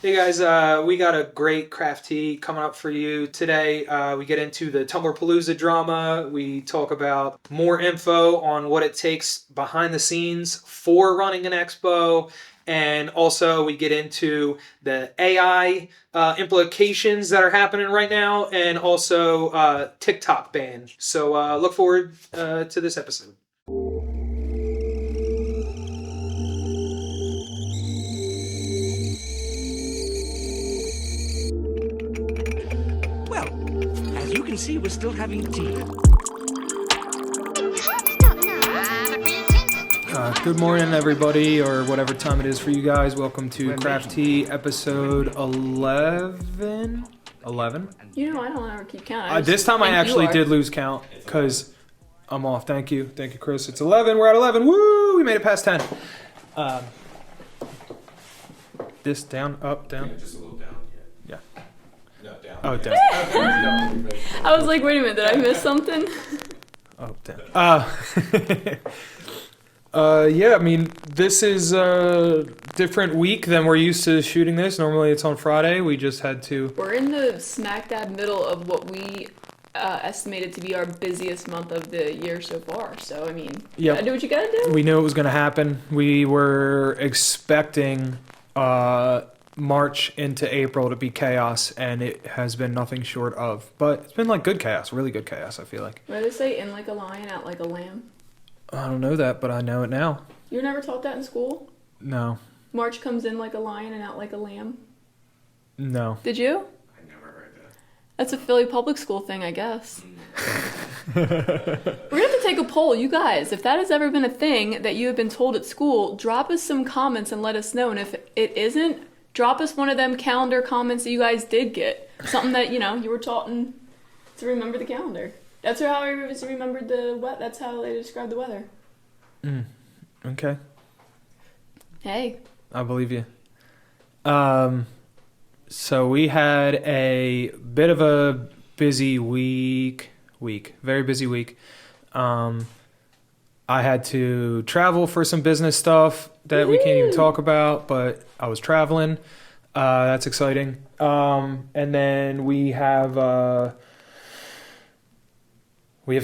Hey guys, we got a great craft tea coming up for you today. We get into the Tumbler Palooza drama. We talk about more info on what it takes behind the scenes for running an expo. And also, we get into the AI implications that are happening right now, and also Tik Tok ban. So look forward to this episode. Well, as you can see, we're still having tea. Good morning, everybody, or whatever time it is for you guys. Welcome to Craft Tea episode 11. 11? You know, I don't ever keep count. This time I actually did lose count because I'm off. Thank you, Chris. It's 11. We're at 11. Woo! We made it past 10. This down, up, down. Yeah, just a little down. Yeah. No, down. Oh, down. I was like, wait a minute, did I miss something? Oh, down. Yeah, I mean, this is a different week than we're used to shooting this. Normally it's on Friday. We just had to... We're in the smack dab middle of what we estimated to be our busiest month of the year so far. So, I mean, you gotta do what you gotta do. We knew it was going to happen. We were expecting March into April to be chaos, and it has been nothing short of. But it's been like good chaos, really good chaos, I feel like. What do they say? In like a lion, out like a lamb? I don't know that, but I know it now. You were never taught that in school? No. March comes in like a lion and out like a lamb? No. Did you? I never heard that. That's a Philly public school thing, I guess. We're gonna have to take a poll. You guys, if that has ever been a thing that you have been told at school, drop us some comments and let us know. And if it isn't, drop us one of them calendar comments that you guys did get. Something that, you were taught to remember the calendar. That's how I remembered that's how they described the weather. Okay. Hey. I believe you. So we had a bit of a busy week. Very busy week. I had to travel for some business stuff that we can't even talk about, but I was traveling. That's exciting. And then we have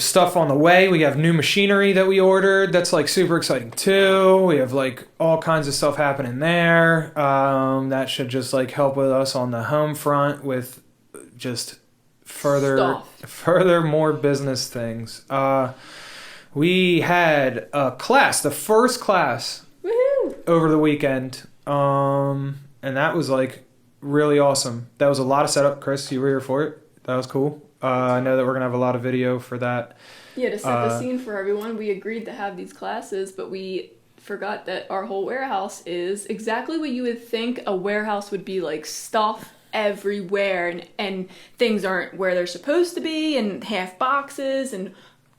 stuff on the way. We have new machinery that we ordered. That's like super exciting too. We have like all kinds of stuff happening there. That should just like help with us on the home front with just further more business things. We had a class, the first class over the weekend. And that was like really awesome. That was a lot of setup. Chris, you were here for it. That was cool. I know that we're going to have a lot of video for that. Yeah, to set the scene for everyone, we agreed to have these classes, but we forgot that our whole warehouse is exactly what you would think a warehouse would be, like stuff everywhere, and things aren't where they're supposed to be, and half boxes, and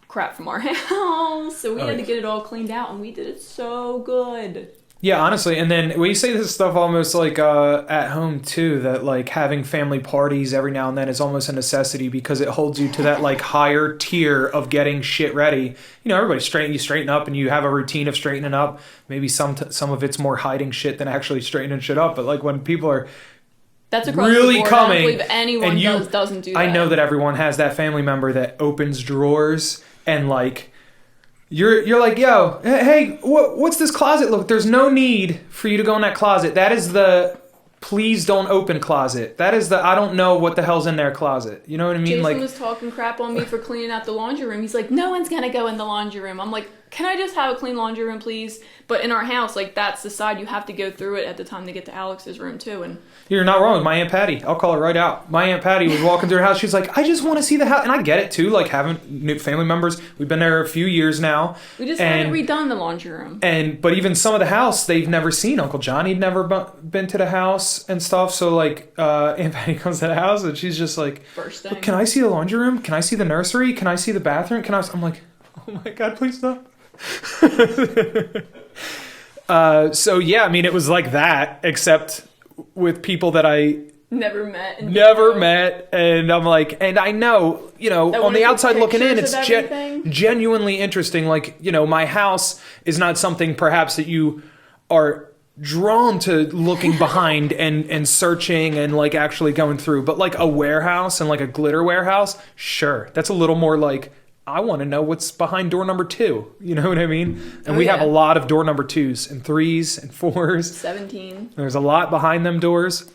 crap from our house. So we had to get it all cleaned out, and we did it so good. Yeah, honestly, and then we say this stuff almost like at home too, that like having family parties every now and then is almost a necessity because it holds you to that like higher tier of getting shit ready. Everybody straighten up and you have a routine of straightening up. Maybe some of it's more hiding shit than actually straightening shit up. But like when people are that's across really the board. coming, I don't believe anyone doesn't do that. I know that everyone has that family member that opens drawers and like. You're like, yo, hey, what's this closet look? There's no need for you to go in that closet. That is the please don't open closet. That is the I don't know what the hell's in their closet. You know what I mean? Jason was talking crap on me for cleaning out the laundry room. He's like, no one's gonna go in the laundry room. I'm like, can I just have a clean laundry room, please? But in our house, like that's the side you have to go through it at the time they get to Alex's room too. And you're not wrong with my Aunt Patty. I'll call her right out. My Aunt Patty was walking through her house. She's like, I just want to see the house. And I get it too, like having new family members. We've been there a few years now. We just haven't redone the laundry room. But even some of the house they've never seen. Uncle Johnny'd never been to the house and stuff. So like Aunt Patty comes to the house and she's just like, first thing. Can I see the laundry room? Can I see the nursery? Can I see the bathroom? I'm like, oh my God, please stop. So yeah, I mean, it was like that, except with people that I never met, and I'm like, and I know, on the outside looking in, it's genuinely interesting. Like, my house is not something perhaps that you are drawn to looking behind and searching and like actually going through. But like a warehouse and like a glitter warehouse, sure, that's a little more like, I want to know what's behind door number 2. You know what I mean? And we have a lot of door number 2s and 3s and 4s. 17. There's a lot behind them doors,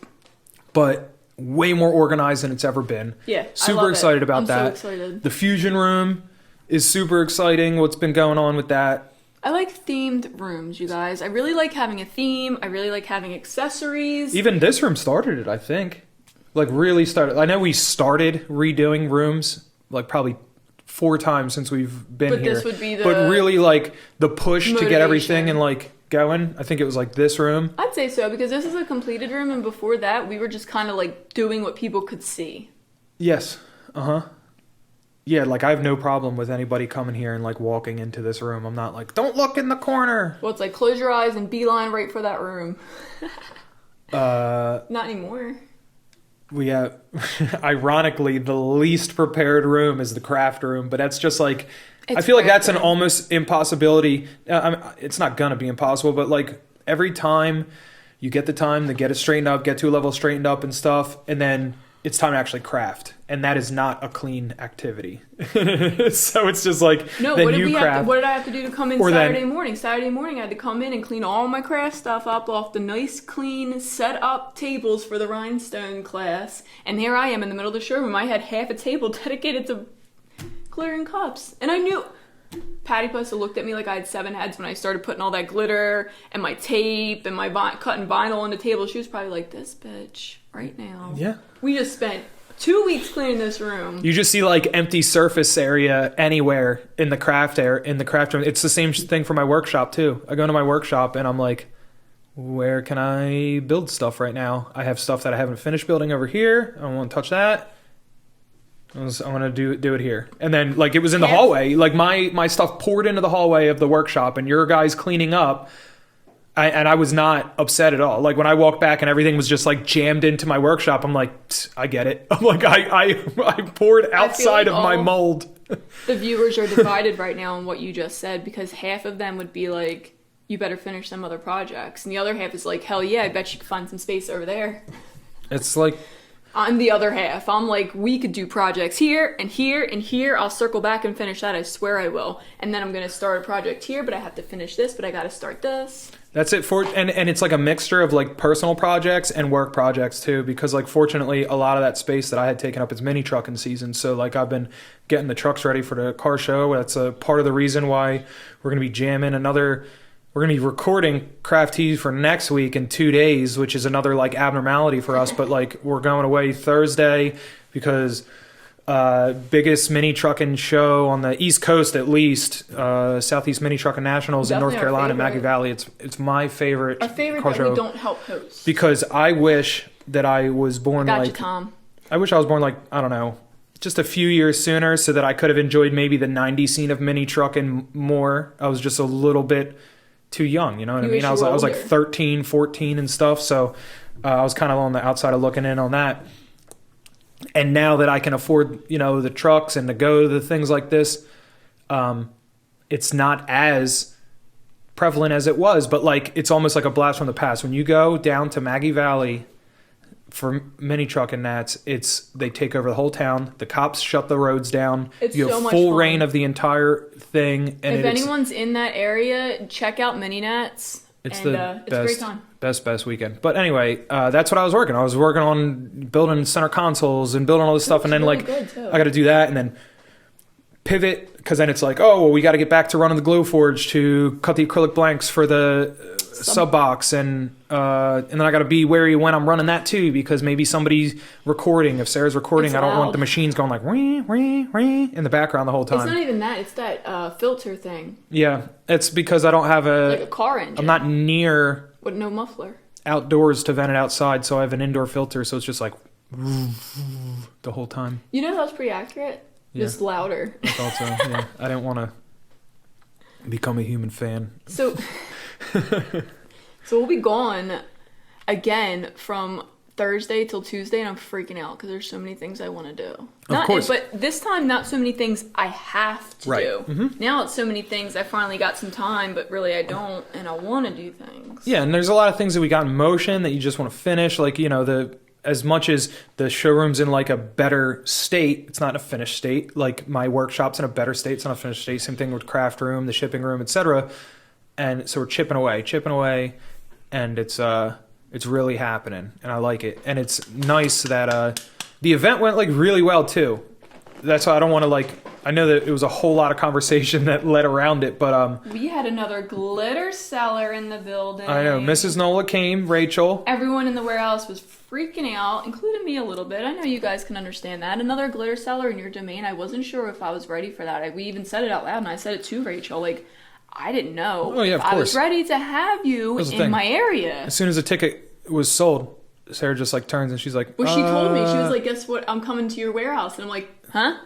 but way more organized than it's ever been. Yeah, super excited about that. I'm so excited. The fusion room is super exciting. What's been going on with that? I like themed rooms, you guys. I really like having a theme. I really like having accessories. Even this room started it, I think. Like really started. I know we started redoing rooms like probably 4 times since we've been But here. this would be the But really like the push to get everything motivation. and like going. I think it was like this room. I'd say so, because this is a completed room, and before that, we were just kind of like doing what people could see. Yes. Uh-huh. Yeah, like I have no problem with anybody coming here and like walking into this room. I'm not like, don't look in the corner. Well, it's like close your eyes and beeline right for that room. Not anymore. We have, ironically, the least prepared room is the craft room, but that's just like, I It's feel like that's an craft room. almost impossibility. It's not gonna be impossible, but like every time you get the time to get it straightened up, get to a level straightened up and stuff, and then it's time to actually craft, and that is not a clean activity. So it's just like, No, then what did you we craft. have to, what did I have to do to come in Or then- Saturday morning? Saturday morning, I had to come in and clean all my craft stuff up off the nice, clean, set up tables for the rhinestone class. And here I am in the middle of the showroom. I had half a table dedicated to glitter and cups. And I knew Patty must have looked at me like I had 7 heads when I started putting all that glitter and my tape and my cutting vinyl on the table. She was probably like, this bitch right now. Yeah. We just spent 2 weeks cleaning this room. You just see like empty surface area anywhere in the craft room. It's the same thing for my workshop too. I go into my workshop and I'm like, where can I build stuff right now? I have stuff that I haven't finished building over here. I don't want to touch that. I'm gonna do it here. And then like it was in the hallway. Like my stuff poured into the hallway of the workshop, and your guys cleaning up. And I was not upset at all. Like when I walked back and everything was just like jammed into my workshop, I'm like, I get it. I'm like, I poured outside of my mold. The viewers are divided right now on what you just said, because half of them would be like, you better finish some other projects. And the other half is like, hell yeah, I bet you could find some space over there. It's like, On the other half, I'm like, we could do projects here and here and here. I'll circle back and finish that. I swear I will. And then I'm going to start a project here, but I have to finish this, but I got to start this. that's it for, and it's like a mixture of like personal projects and work projects too, because like fortunately a lot of that space that I had taken up is mini trucking season. So like I've been getting the trucks ready for the car show. That's a part of the reason why we're going to be jamming we're going to be recording Craft Tees for next week in 2 days, which is another like abnormality for us. But like we're going away Thursday because biggest mini trucking show on the East Coast, at least, Southeast Mini Trucking Nationals in Definitely North our Carolina, favorite. Maggie Valley. It's my favorite. Our favorite car that show we don't help host. because I wish that I was born Got you, like Tom. I wish I was born like, I don't know, just a few years sooner so that I could have enjoyed maybe the 90s scene of mini trucking more. I was just a little bit too young, you know what I You mean? wish I was you were like older. 13, 14 and stuff, so I was kind of on the outside of looking in on that. And now that I can afford, you know, the trucks and to go to things like this, it's not as prevalent as it was, but like it's almost like a blast from the past. When you go down to Maggie Valley for mini truck and nats, they take over the whole town. The cops shut the roads down. It's you have so much full fun. reign of the entire thing. And If anyone's in that area, check out Mini Nats. it's and, the it's a great time. best weekend. But anyway, that's what I was working. I was working on building center consoles and building all this stuff, and then really like good, too. I got to do that and then pivot, because then it's like, oh, well, we got to get back to running the glow forge to cut the acrylic blanks for the sub box, and then I got to be wary when I'm running that too, because maybe somebody's recording. If Sarah's recording, It's I don't want loud. the machines going like ring ring ring in the background the whole It's time. not even that. It's that filter thing. Yeah, it's because I don't have Like a car engine. I'm not near With no muffler. outdoors to vent it outside, so I have an indoor filter, so it's just like the whole time. You know that was pretty accurate? Yeah. Just louder. I thought so. Yeah, I didn't want to become a human fan. So we'll be gone again from Thursday till Tuesday, and I'm freaking out because there's so many things I want to do. Of course. But this time, not so many things I have to Right. do. Mhm. Now it's so many things I finally got some time, but really I don't, and I want to do things. Yeah, and there's a lot of things that we got in motion that you just want to finish. Like, as much as the showroom's in like a better state, it's not in a finished state. Like my workshop's in a better state, it's not a finished state. Same thing with craft room, the shipping room, etc. And so we're chipping away, and it's really happening, and I like it. And it's nice that the event went like really well too. That's why I don't want to I know that it was a whole lot of conversation that led around it, but We had another glitter seller in the building. I know Mrs. Nola came, Rachel. Everyone in the warehouse was freaking out, including me a little bit. I know you guys can understand that. Another glitter seller in your domain. I wasn't sure if I was ready for that. We even said it out loud, and I said it to Rachel. Like, I didn't know Oh, yeah, of if I was course. ready to have you That's the in thing. my area. As soon as the ticket was sold, Sarah just like turns and she's like, Well, she told me, she was like, guess what? I'm coming to your warehouse. And I'm like, huh?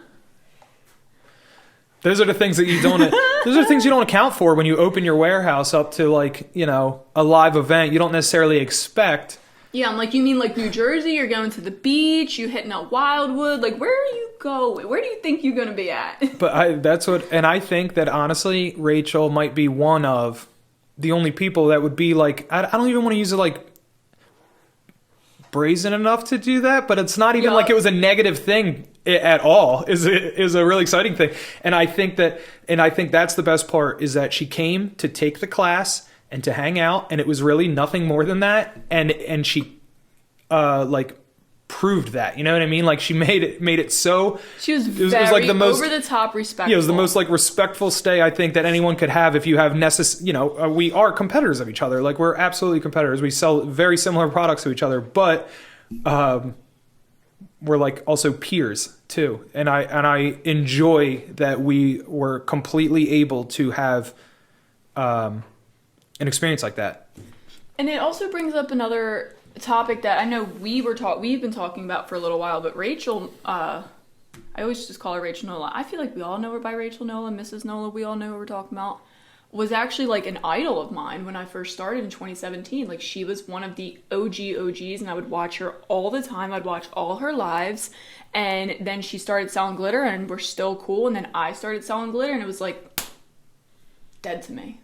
those are the things that you don't. Those are the things you don't account for when you open your warehouse up to a live event. You don't necessarily expect. Yeah, I'm like, you mean like New Jersey? You're going to the beach? You hitting up Wildwood? Like, where are you going? Where do you think you're going to be at? But I think that honestly, Rachel might be one of the only people that would be like, I don't even want to use it like brazen enough to do that, but it's not even like it was a negative thing at all. Is a really exciting thing. And I think that's the best part, is that she came to take the class and to hang out, and it was really nothing more than that. And she proved that, you know what I mean? Like she made it so She was it was very like the most over the top respectful. yeah, it was the most like respectful stay I think that anyone could have. If you have we are competitors of each other. Like we're absolutely competitors. We sell very similar products to each other, but we're like also peers too. And I enjoy that we were completely able to have an experience like that. And it also brings up another topic that I know we've been talking about for a little while, but Rachel, I always just call her Rachel Nola. I feel like we all know her by Rachel Nola, Mrs. Nola, we all know who we're talking about, was actually like an idol of mine when I first started in 2017. Like she was one of the OGs, and I would watch her all the time. I'd watch all her lives, and then she started selling glitter, and we're still cool, and then I started selling glitter, and it was like dead to me.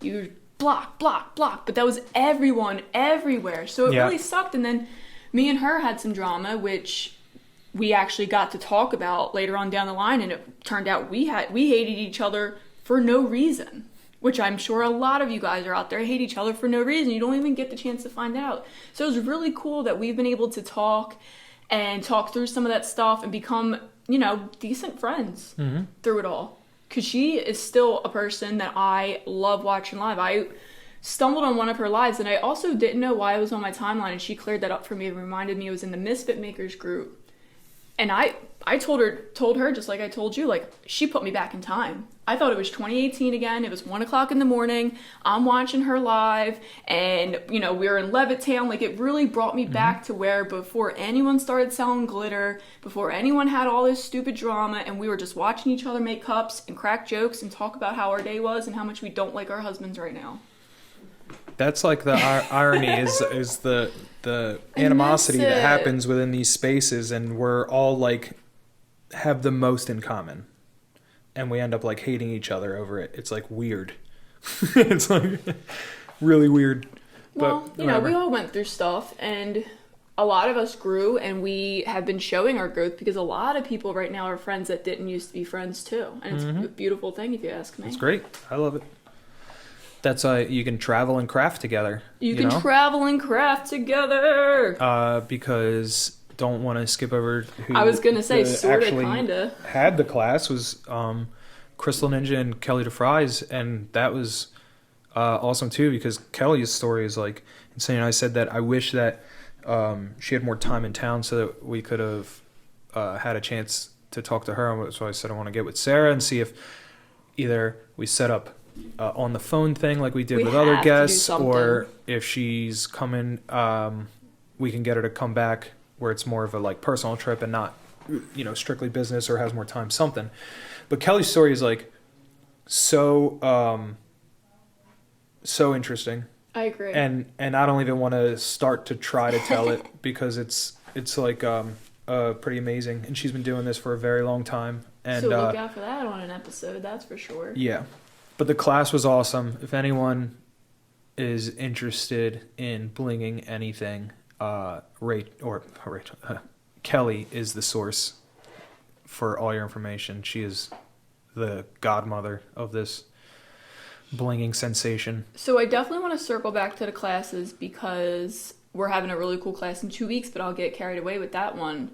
You block, but that was everyone everywhere, so it really sucked. And then me and her had some drama, which we actually got to talk about later on down the line, and it turned out we hated each other for no reason, which I'm sure a lot of you guys are out there hate each other for no reason. You don't even get the chance to find out. So it was really cool that we've been able to talk through some of that stuff and become, decent friends through it all. Because she is still a person that I love watching live. I stumbled on one of her lives, and I also didn't know why it was on my timeline, and she cleared that up for me and reminded me it was in the Misfit Makers group. And I told her just like I told you, like she put me back in time. I thought it was 2018 again. It was 1:00 in the morning. I'm watching her live, and we were in Levittown. Like it really brought me back to where before anyone started selling glitter, before anyone had all this stupid drama, and we were just watching each other make cups and crack jokes and talk about how our day was and how much we don't like our husbands right now. That's like the irony is the animosity that happens within these spaces, and we're all like have the most in common, and we end up like hating each other over it. It's like weird. It's like really weird. Well, But we all went through stuff, and a lot of us grew, and we have been showing our growth because a lot of people right now are friends that didn't used to be friends too, and it's a beautiful thing if you ask me. It's great. I love it. That's you can travel and craft together. You can travel and craft together. Because don't want to skip over who I was gonna say sorta, actually kinda had the class was Crystal Ninja and Kelly Defries, and that was awesome too, because Kelly's story is like insane. I said that I wish that she had more time in town so that we could have had a chance to talk to her. So I said I want to get with Sara and see if either we set up on the phone thing like we did with other guests, or if she's coming, we can get her to come back where it's more of a like personal trip and not strictly business, or has more time, something. But Kelly's story is like so interesting. I agree. And I don't even want to start to try to tell it because it's like pretty amazing, and she's been doing this for a very long time. And so look out for that on an episode, that's for sure. Yeah, but the class was awesome. If anyone is interested in blinging anything, Kelly is the source for all your information. She is the godmother of this blinging sensation. So I definitely want to circle back to the classes because we're having a really cool class in 2 weeks, but I'll get carried away with that one.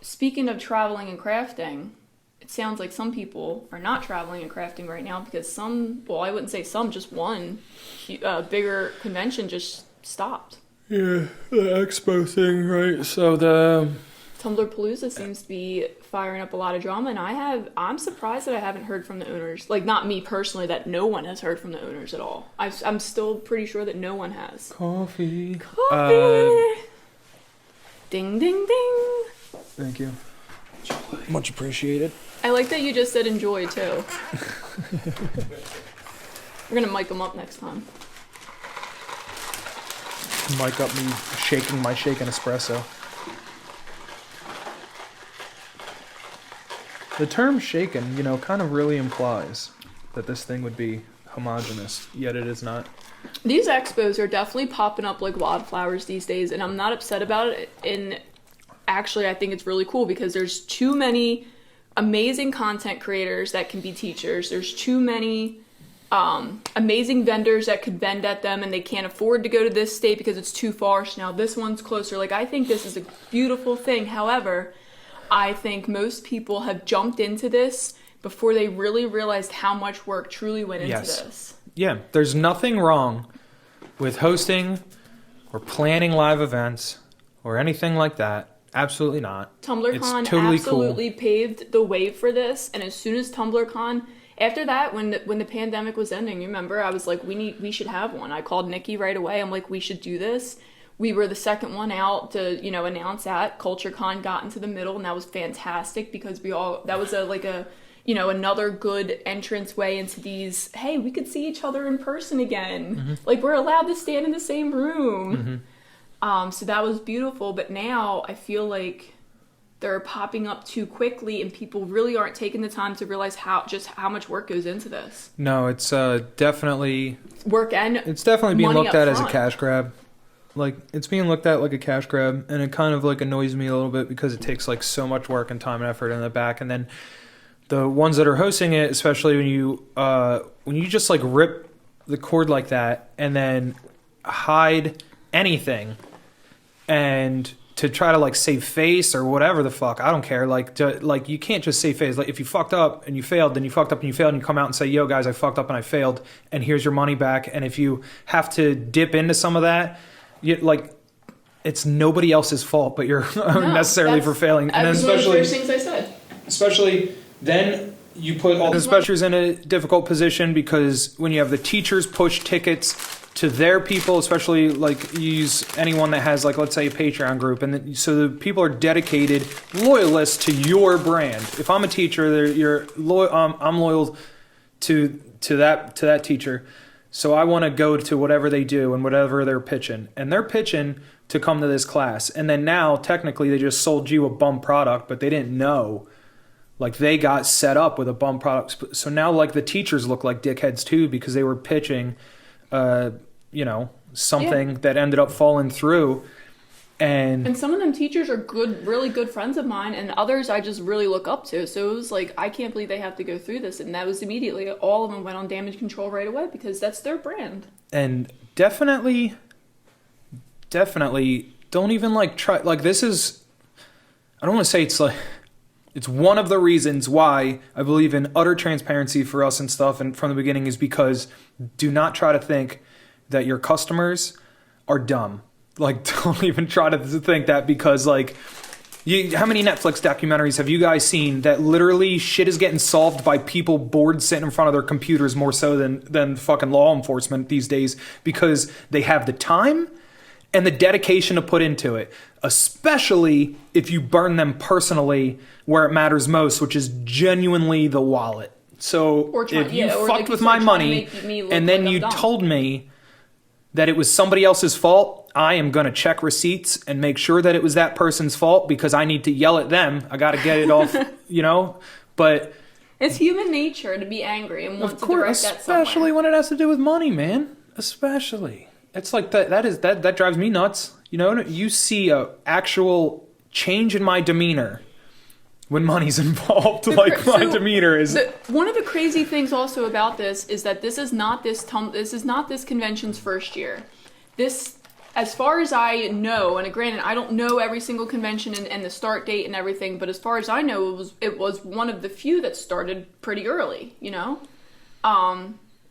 Speaking of traveling and crafting, it sounds like some people are not traveling and crafting right now because I wouldn't say some, just one bigger convention just stopped. Yeah, the expo thing, right? So the Tumbler Palooza seems to be firing up a lot of drama, and I'm surprised that I haven't heard from the owners. Like, not me personally, that no one has heard from the owners at all. I'm still pretty sure that no one has. Coffee. Ding, ding, ding. Thank you. Much appreciated. I like that you just said enjoy, too. We're gonna mic them up next time. Mic up me shaking my shaken espresso. The term shaken, kind of really implies that this thing would be homogenous, yet it is not. These expos are definitely popping up like wildflowers these days, and I'm not upset about it. And actually, I think it's really cool because there's too many amazing content creators that can be teachers. There's too many amazing vendors that could vend at them, and they can't afford to go to this state because it's too far. So now this one's closer. Like, I think this is a beautiful thing. However, I think most people have jumped into this before they really realized how much work truly went into this. Yeah, there's nothing wrong with hosting or planning live events or anything like that. Absolutely not. TumblerCon totally absolutely paved the way for this, and as soon as TumblerCon, after that, when the pandemic was ending, you remember, I was like, we should have one. I called Nikki right away. I'm like, we should do this. We were the second one out to, announce that. CultureCon got into the middle, and that was fantastic because that was another good entrance way into these, hey, we could see each other in person again. Mm-hmm. Like, we're allowed to stand in the same room. Mm-hmm. So that was beautiful, but now I feel like they're popping up too quickly, and people really aren't taking the time to realize how much work goes into this. No, it's definitely work, and it's definitely being looked at as a front. cash grab. Like, it's being looked at like a cash grab, and it kind of like annoys me a little bit because it takes like so much work and time and effort in the back. And then the ones that are hosting it, especially when you just like rip the cord like that and then hide anything and to try to like save face or whatever the fuck, I don't care. Like, you can't just save face. Like, if you fucked up and you failed, then you fucked up and you failed, and you come out and say, yo guys, I fucked up and I failed, and here's your money back. And if you have to dip into some of that, it's nobody else's fault but you're necessarily for failing. And then especially then you put all the specialists in a difficult position because when you have the teachers push tickets to their people, especially like you use anyone that has, like, let's say a Patreon group, and so the people are dedicated loyalists to your brand. If I'm a teacher, I'm loyal to that teacher. So I want to go to whatever they do and whatever they're pitching. And they're pitching to come to this class. And then now, technically, they just sold you a bum product, but they didn't know. Like, they got set up with a bum product. So now, like, the teachers look like dickheads, too, because they were pitching, something that ended up falling through. And some of them teachers are really good friends of mine, and others I just really look up to. So it was like, I can't believe they have to go through this. And that was immediately, all of them went on damage control right away because that's their brand. And definitely don't even like try, like, this is, I don't want to say it's like, it's one of the reasons why I believe in utter transparency for us and stuff, and from the beginning, is because do not try to think that your customers are dumb. Like, don't even try to think that, because, like, how many Netflix documentaries have you guys seen that literally shit is getting solved by people bored sitting in front of their computers more so than fucking law enforcement these days, because they have the time and the dedication to put into it, especially if you burn them personally where it matters most, which is genuinely the wallet. So if you fucked with my money and then you told me that it was somebody else's fault, I am going to check receipts and make sure that it was that person's fault because I need to yell at them. I got to get it off, but It's human nature to be angry and want of to course, direct that somewhere. especially when it has to do with money, man. Especially. It's like that drives me nuts. You see a actual change in my demeanor when money's involved. My demeanor is. One of the crazy things also about this is that this is not this convention's first year. This, as far as I know, and granted, I don't know every single convention and the start date and everything, but as far as I know, it was one of the few that started pretty early.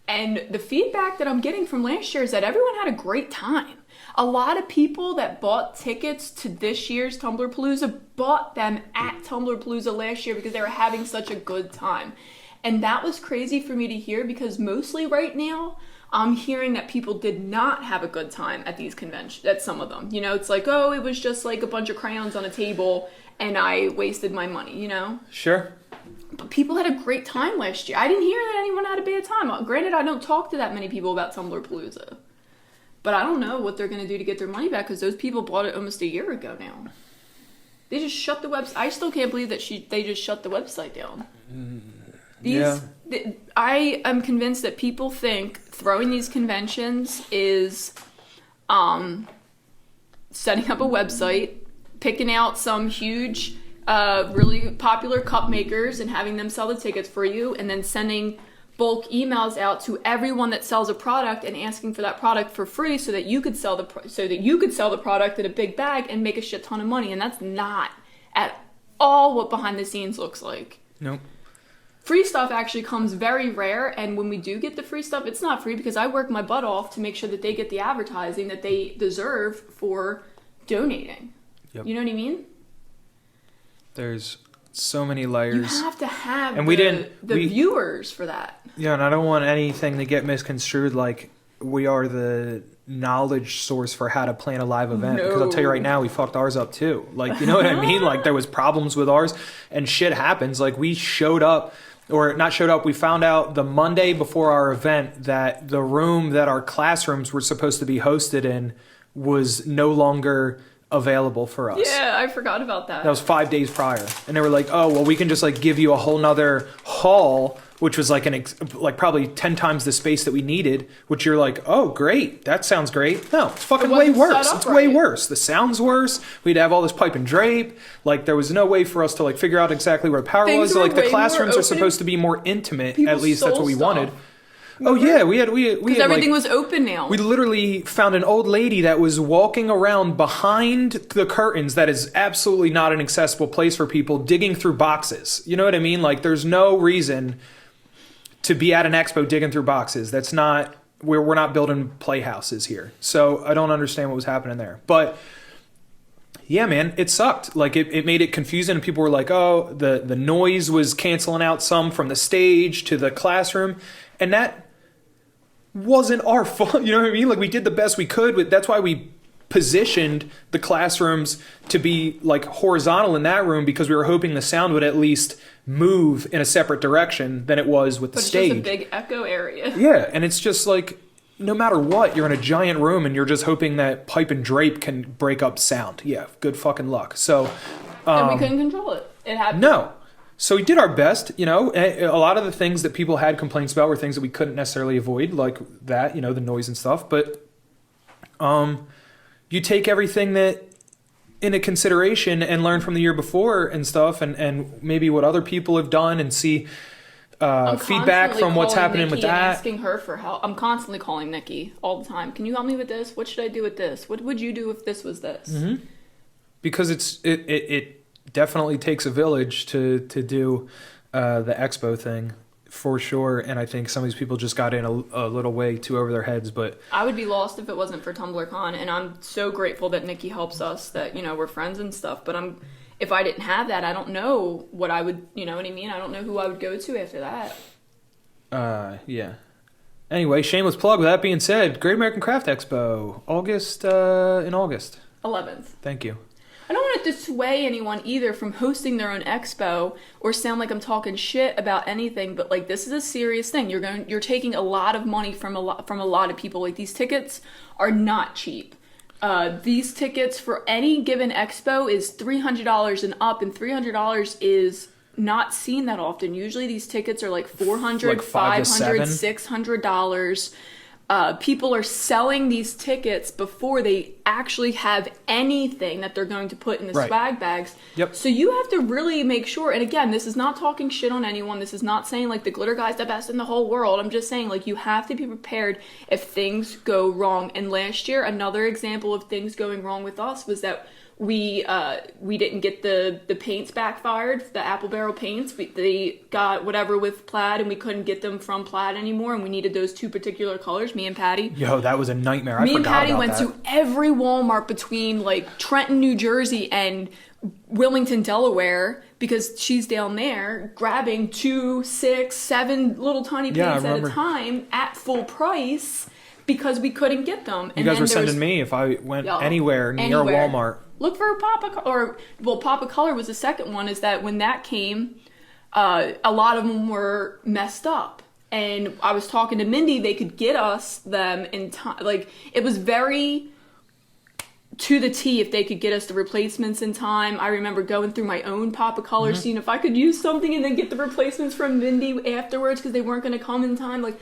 And the feedback that I'm getting from last year is that everyone had a great time. A lot of people that bought tickets to this year's Tumbler Palooza bought them at Tumbler Palooza last year because they were having such a good time. And that was crazy for me to hear because mostly right now, I'm hearing that people did not have a good time at these conventions, at some of them. It's like, oh, it was just like a bunch of crayons on a table and I wasted my money, Sure. But people had a great time last year. I didn't hear that anyone had a bad time. Granted, I don't talk to that many people about Tumbler Palooza. But I don't know what they're going to do to get their money back because those people bought it almost a year ago now. They just shut the website. I still can't believe that they just shut the website down. I am convinced that people think throwing these conventions is setting up a website, picking out some huge, really popular cup makers and having them sell the tickets for you, and then sending bulk emails out to everyone that sells a product and asking for that product for free so that you could sell the product in a big bag and make a shit ton of money. And that's not at all what behind the scenes looks like. Nope. Free stuff actually comes very rare, and when we do get the free stuff, it's not free because I work my butt off to make sure that they get the advertising that they deserve for donating. Yep. You know what I mean? There's so many layers. You have to have and the viewers for that. Yeah, and I don't want anything to get misconstrued like we are the knowledge source for how to plan a live event. Because I'll tell you right now, we fucked ours up too. Like, you know what I mean? Like, there was problems with ours and shit happens. Like, we showed up, or not showed up, we found out the Monday before our event that the room that our classrooms were supposed to be hosted in was no longer available for us. Yeah, I forgot about that. That was 5 days prior. And they were like, oh, well, we can just like give you a whole nother hall, which was like probably 10 times the space that we needed, which you're like, oh, great. That sounds great. No, it's fucking way worse. It's way worse. The sound's worse. We'd have all this pipe and drape. Like, there was no way for us to like figure out exactly where power was. Like, the classrooms are supposed to be more intimate. At least that's what we wanted. Oh yeah, we had because everything was open now. We literally found an old lady that was walking around behind the curtains. That is absolutely not an accessible place for people, digging through boxes. You know what I mean? Like, there's no reason to be at an expo digging through boxes. That's not we're not building playhouses here. So I don't understand what was happening there. But yeah, man, it sucked. Like, it made it confusing, and people were like, oh, the noise was canceling out some from the stage to the classroom, and that wasn't our fault. You know what I mean? Like, we did the best we could. That's why we positioned the classrooms to be like horizontal in that room, because we were hoping the sound would at least move in a separate direction than it was with the stage. It's just a big echo area. Yeah, and it's just like, no matter what, you're in a giant room and you're just hoping that pipe and drape can break up sound. Yeah, good fucking luck. So, and we couldn't control it. It happened. No. So we did our best, you know. A lot of the things that people had complaints about were things that we couldn't necessarily avoid, like that, you know, the noise and stuff. But you take everything that into consideration and learn from the year before and stuff, and maybe what other people have done, and see feedback from what's happening with that. Asking her for help. I'm constantly calling Nikki all the time. Can you help me with this? What should I do with this? What would you do if this was this? Mm-hmm. Because it definitely takes a village to do the expo thing, for sure. And I think some of these people just got in a little way too over their heads. But I would be lost if it wasn't for TumblerCon, and I'm so grateful that Nikki helps us, that, you know, we're friends and stuff. But if I didn't have that, I don't know what I would, you know what I mean? I don't know who I would go to after that. Yeah. Anyway, shameless plug. With that being said, Great American Craft Expo, in August. 11th. Thank you. I don't want to to sway anyone either from hosting their own expo or sound like I'm talking shit about anything, but like this is a serious thing. You're taking a lot of money from a lot of people. Like these tickets are not cheap. These tickets for any given expo is $300 and up, and $300 is not seen that often. Usually these tickets are like $400, Like $500 to $500, $600. People are selling these tickets before they actually have anything that they're going to put in the swag bags. Yep. So you have to really make sure, and again, this is not talking shit on anyone. This is not saying like the glitter guy's the best in the whole world. I'm just saying like you have to be prepared if things go wrong. And last year, another example of things going wrong with us was that we didn't get the paints backfired, the apple barrel paints. They got whatever with plaid, and we couldn't get them from plaid anymore, and we needed those two particular colors, me and Patty. Yo, that was a nightmare. Me and Patty about went that. to every Walmart between like Trenton, New Jersey and Wilmington, Delaware, because she's down there grabbing 2, 6, 7 little tiny paints at a time at full price because we couldn't get them. You guys were sending me if I went anywhere near Walmart. Look for Papa Color was the second one, is that when that came, a lot of them were messed up. And I was talking to Mindy, they could get us them in time. Like, it was very to the T if they could get us the replacements in time. I remember going through my own Papa Color, seeing if I could use something and then get the replacements from Mindy afterwards because they weren't going to come in time. Like,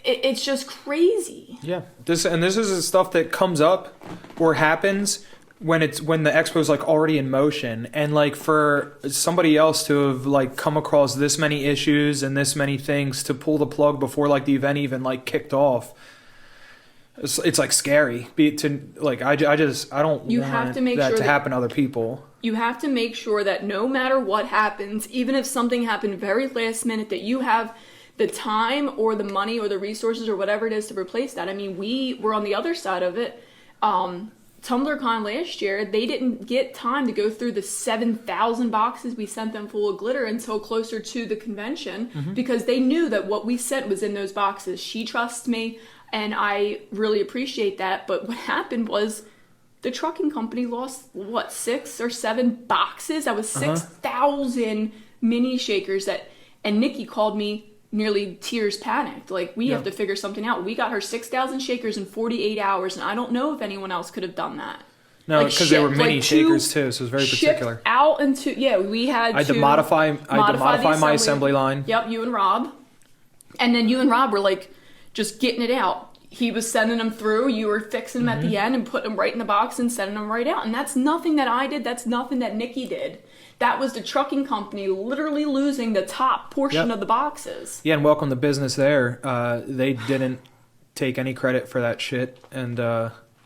it's just crazy. Yeah. This is the stuff that comes up or happens when the expo's like already in motion, and like for somebody else to have like come across this many issues and this many things to pull the plug before like the event even like kicked off, it's like scary. I don't You want have to make that sure to that happen to other people. you have to make sure that no matter what happens, even if something happened very last minute, that you have the time or the money or the resources or whatever it is to replace that. I mean, we were on the other side of it. TumblerCon last year, they didn't get time to go through the 7,000 boxes we sent them full of glitter until closer to the convention because they knew that what we sent was in those boxes. She trusts me, and I really appreciate that. But what happened was the trucking company lost, 6 or 7 boxes? That was 6,000 mini shakers and Nikki called me nearly tears panicked. Like, we have to figure something out. We got her 6,000 shakers in 48 hours, and I don't know if anyone else could have done that. No, because they were mini shakers too, so it was very particular. Out into we had I had to modify my assembly line. Yep, you and Rob. And then you and Rob were like just getting it out. He was sending them through, you were fixing them at the end and putting them right in the box and sending them right out. And that's nothing that I did, that's nothing that Nikki did. That was the trucking company literally losing the top portion of the boxes. Yeah, and welcome to business there. They didn't take any credit for that shit, and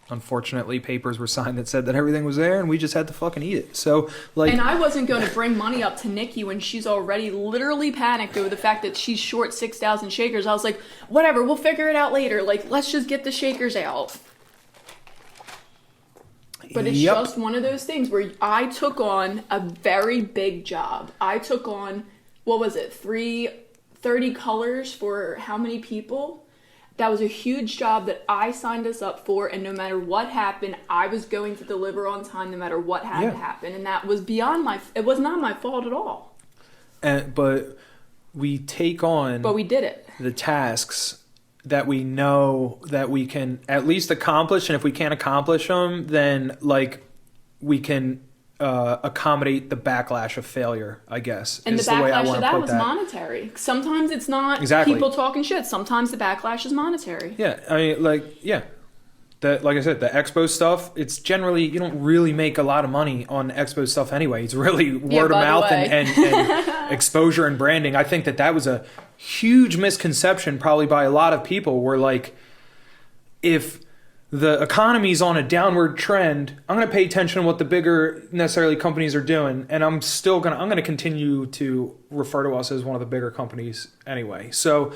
unfortunately papers were signed that said that everything was there, and we just had to fucking eat it. So, like, and I wasn't going to bring money up to Nikki when she's already literally panicked over the fact that she's short 6,000 shakers. I was like, whatever, we'll figure it out later. Like, let's just get the shakers out. But it's just one of those things where I took on a very big job. I took on, 30 colors for how many people? That was a huge job that I signed us up for, and no matter what happened, I was going to deliver on time no matter what had to happen. And that was it was not my fault at all. But we take on... But we did it. ...the tasks that we know that we can at least accomplish, and if we can't accomplish them, then like we can accommodate the backlash of failure, I guess. And the backlash of that was monetary. Sometimes it's not people talking shit. Sometimes the backlash is monetary. Yeah, I mean, like I said, the expo stuff, it's generally, you don't really make a lot of money on expo stuff anyway. It's really word of mouth and exposure and branding. I think that was a huge misconception probably by a lot of people, where like, if the economy's on a downward trend, I'm going to pay attention to what the bigger necessarily companies are doing, and I'm going to continue to refer to us as one of the bigger companies anyway. So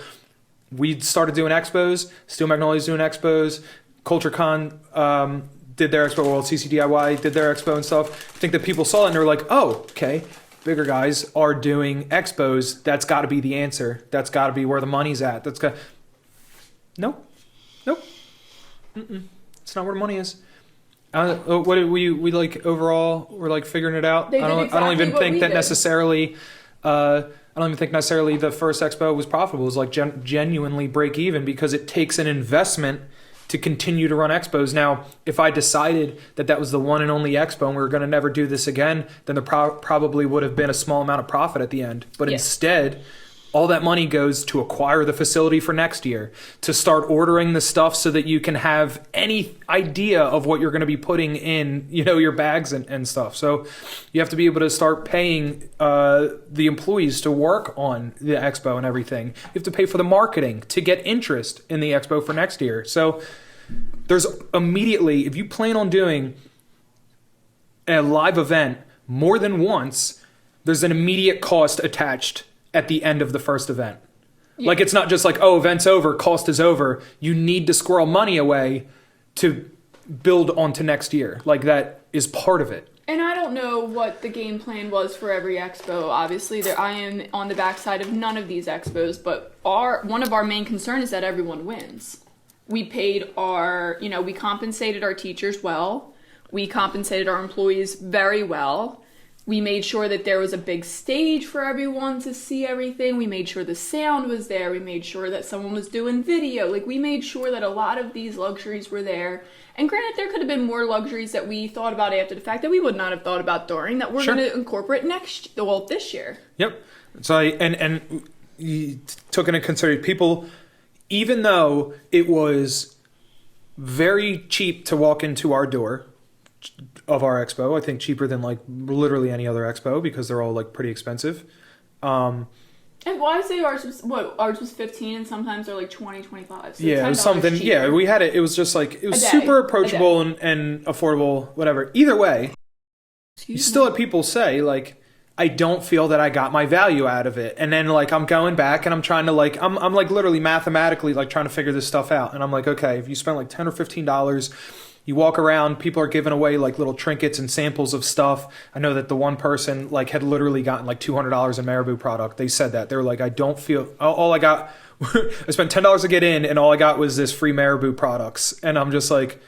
we started doing expos. Steel Magnolia's doing expos. CultureCon did their expo. World CCDIY did their expo and stuff. I think that people saw it and they were like, oh, okay, bigger guys are doing expos. That's got to be the answer. That's got to be where the money's at. Nope. It's not where the money is. What did we like overall? We're like figuring it out. They did I don't exactly even what think we that did. necessarily. I don't even think necessarily the first expo was profitable. It was like genuinely break even because it takes an investment to continue to run expos. Now, if I decided that that was the one and only expo and we were going to never do this again, then there probably would have been a small amount of profit at the end. But Yeah. instead, all that money goes to acquire the facility for next year, to start ordering the stuff so that you can have any idea of what you're going to be putting in, your bags and stuff. So you have to be able to start paying the employees to work on the expo and everything. You have to pay for the marketing to get interest in the expo for next year. So there's immediately, if you plan on doing a live event more than once, there's an immediate cost attached at the end of the first event. Yeah. Like, it's not just like, oh, event's over, cost is over. You need to squirrel money away to build onto next year. Like, that is part of it. And I don't know what the game plan was for every expo. Obviously, I am on the backside of none of these expos, but one of our main concerns is that everyone wins. We paid we compensated our teachers well. We compensated our employees very well. We made sure that there was a big stage for everyone to see everything. We made sure the sound was there. We made sure that someone was doing video. Like, we made sure that a lot of these luxuries were there. And granted, there could have been more luxuries that we thought about after the fact that we would not have thought about during, that we're Sure. going to incorporate this year. Yep. So and you took into consideration people, even though it was very cheap to walk into our door of our expo, I think cheaper than like literally any other expo because they're all like pretty expensive. And why I say ours was 15 and sometimes they're like 20, 25. So Yeah, it was $10 something. cheaper. Yeah, we had it. It was just like, it was A day. super approachable and affordable, whatever. Either way, you still had people say, like, I don't feel that I got my value out of it. And then, like, I'm going back and I'm trying to, like, I'm like literally mathematically, like, trying to figure this stuff out. And I'm like, okay, if you spend like $10 or $15, you walk around, people are giving away like little trinkets and samples of stuff. I know that the one person like had literally gotten like $200 in Marabou product. They said that. They were like, I don't feel, all I got, I spent $10 to get in and all I got was this free Marabou products. And I'm just like,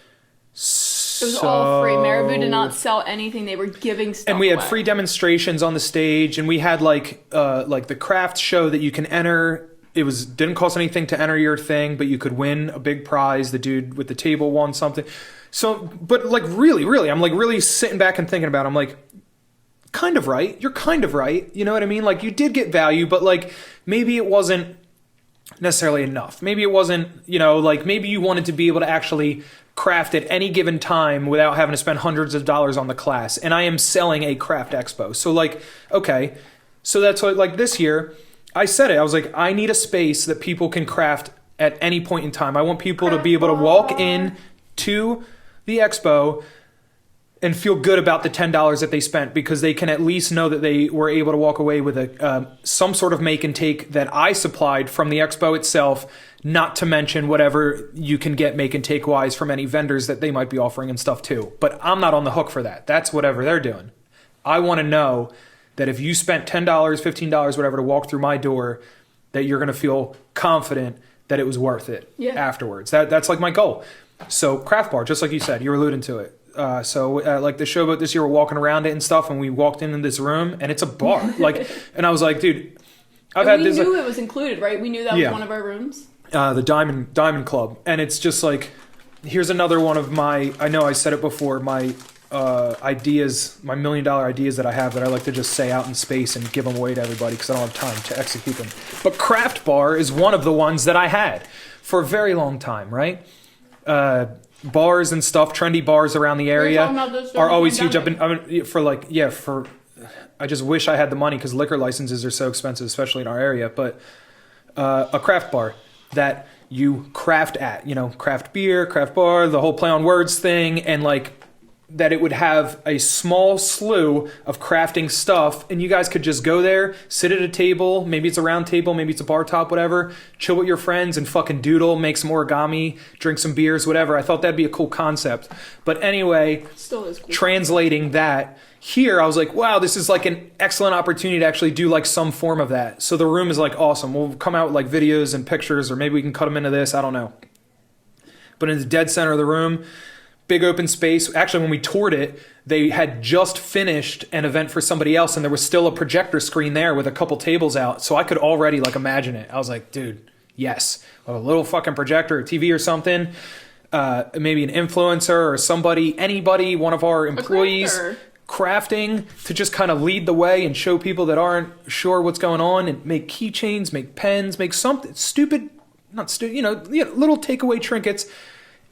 It was all free. Marabou did not sell anything. They were giving stuff And we had away. free demonstrations on the stage, and we had like the craft show that you can enter. It didn't cost anything to enter your thing, but you could win a big prize. The dude with the table won something. So, but like really, I'm like really sitting back and thinking about it. I'm like, kind of right. You're kind of right. You know what I mean? Like, you did get value, but like maybe it wasn't necessarily enough. Maybe it wasn't, like maybe you wanted to be able to actually craft at any given time without having to spend hundreds of dollars on the class. And I am selling a craft expo. So like, okay. So that's what, like, this year I said it. I was like, I need a space that people can craft at any point in time. I want people to be able to walk in to the expo and feel good about the $10 that they spent, because they can at least know that they were able to walk away with some sort of make and take that I supplied from the expo itself, not to mention whatever you can get make and take wise from any vendors that they might be offering and stuff too. But I'm not on the hook for that. That's whatever they're doing. I want to know that if you spent $10, $15, whatever to walk through my door, that you're going to feel confident that it was worth it afterwards. That's like my goal. So craft bar, just like you said, you're alluding to it. Like the showboat this year, we're walking around it and stuff, and we walked into this room and it's a bar. Like, and I was like, dude, We knew it was included, right? We knew that was one of our rooms. The Diamond Club. And it's just like, here's another one of my, I know I said it before, my ideas, my $1 million ideas that I have that I like to just say out in space and give them away to everybody because I don't have time to execute them. But craft bar is one of the ones that I had for a very long time, right? Bars and stuff, trendy bars around the area are always huge. I just wish I had the money because liquor licenses are so expensive, especially in our area. But a craft bar that you craft at, craft beer, craft bar, the whole play on words thing, and like that it would have a small slew of crafting stuff, and you guys could just go there, sit at a table, maybe it's a round table, maybe it's a bar top, whatever, chill with your friends and fucking doodle, make some origami, drink some beers, whatever. I thought that'd be a cool concept. But anyway, Still is cool. Translating that here, I was like, wow, this is like an excellent opportunity to actually do like some form of that. So the room is like awesome. We'll come out with like videos and pictures, or maybe we can cut them into this, I don't know. But in the dead center of the room, big open space. Actually, when we toured it, they had just finished an event for somebody else, and there was still a projector screen there with a couple tables out. So I could already like imagine it. I was like, dude, yes, a little fucking projector, a TV or something. Maybe an influencer or somebody, anybody, one of our employees crafting to just kind of lead the way and show people that aren't sure what's going on, and make keychains, make pens, make something stupid, not stupid, little takeaway trinkets.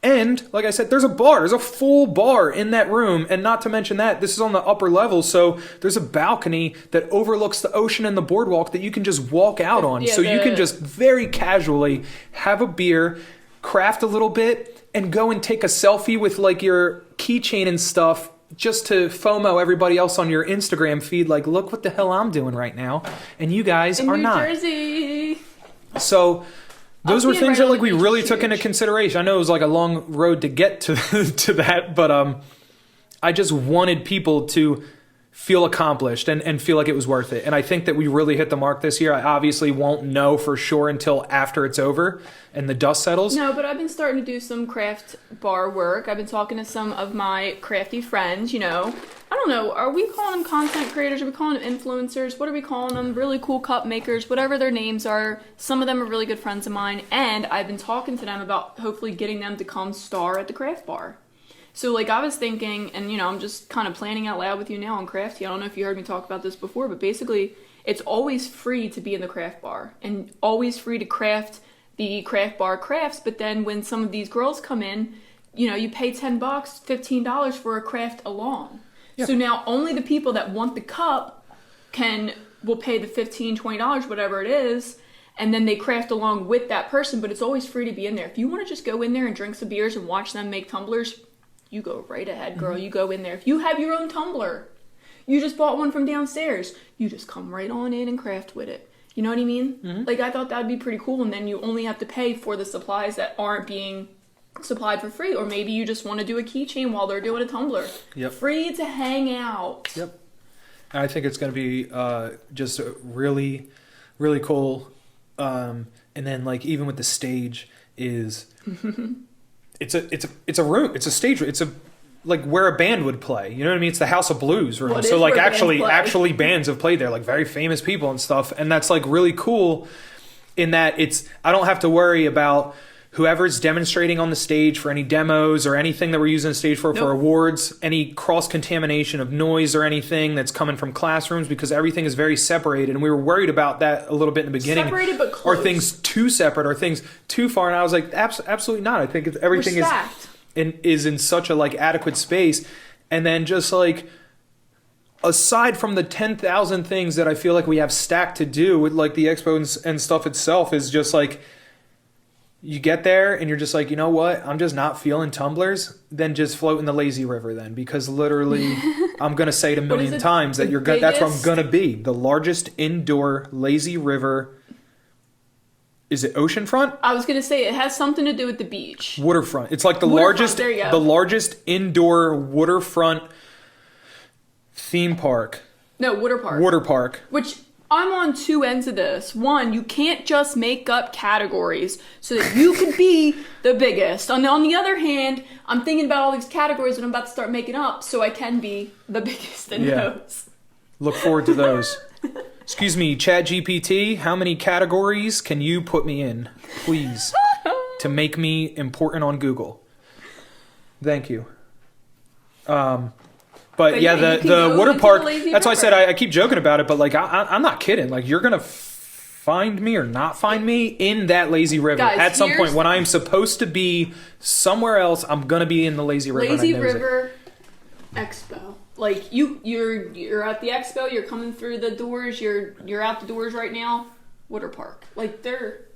And like I said, there's a full bar in that room. And not to mention that this is on the upper level. So there's a balcony that overlooks the ocean and the boardwalk that you can just walk out on. So you can just very casually have a beer, craft a little bit, and go and take a selfie with like your keychain and stuff, just to FOMO everybody else on your Instagram feed. Like, look what the hell I'm doing right now. And you guys are not. In New Jersey. So those were things that like we really took into consideration. I know it was like a long road to get to to that, but I just wanted people to feel accomplished and feel like it was worth it. And I think that we really hit the mark this year. I obviously won't know for sure until after it's over and the dust settles. No, but I've been starting to do some craft bar work. I've been talking to some of my crafty friends, I don't know, are we calling them content creators? Are we calling them influencers? What are we calling them? Really cool cup makers, whatever their names are. Some of them are really good friends of mine, and I've been talking to them about hopefully getting them to come star at the craft bar. So, like, I was thinking, and, I'm just kind of planning out loud with you now on Crafty. I don't know if you heard me talk about this before, but basically, it's always free to be in the craft bar and always free to craft the craft bar crafts. But then when some of these girls come in, you pay $10, $15 for a craft along. Yep. So now only the people that want the cup will pay the $15, $20, whatever it is, and then they craft along with that person, but it's always free to be in there. If you want to just go in there and drink some beers and watch them make tumblers, you go right ahead, girl. You go in there. If you have your own tumbler, you just bought one from downstairs, you just come right on in and craft with it. You know what I mean? Mm-hmm. Like, I thought that would be pretty cool, and then you only have to pay for the supplies that aren't being supplied for free. Or maybe you just want to do a keychain while they're doing a tumbler. Yep. Free to hang out. Yep. I think it's going to be just really, really cool. And then, like, even with the stage is... It's a room. It's a stage. It's like where a band would play. You know what I mean? It's the House of Blues room. So like actually bands have played there, like very famous people and stuff. And that's like really cool in that I don't have to worry about whoever's demonstrating on the stage for any demos or anything that we're using the stage for awards, any cross-contamination of noise or anything that's coming from classrooms, because everything is very separated. And we were worried about that a little bit in the beginning. Separated but close. Are things too separate? Are things too far? And I was like, absolutely not. I think everything is in such a like adequate space. And then just like, aside from the 10,000 things that I feel like we have stacked to do with like the expo and stuff itself, is just like, you get there and you're just like, you know what? I'm just not feeling tumblers. Then just float in the lazy river then, because literally I'm going to say it a million times that that's where I'm going to be. The largest indoor lazy river. Is it oceanfront? I was going to say it has something to do with the beach. Waterfront. It's like the largest indoor waterfront theme park. No, water park. Water park. Which... I'm on two ends of this. One, you can't just make up categories so that you could be the biggest. On the other hand, I'm thinking about all these categories that I'm about to start making up so I can be the biggest in those. Look forward to those. Excuse me, ChatGPT, how many categories can you put me in, please, to make me important on Google? Thank you. But yeah, the water park, that's why I said I keep joking about it, but like I'm not kidding. Like, you're going to find me or not find me in that lazy river. Guys, at some point when I'm supposed to be somewhere else, I'm going to be in the lazy river. Lazy River Expo. Like, you're at the expo, you're coming through the doors, you're out the doors right now. Water park. Like, they're...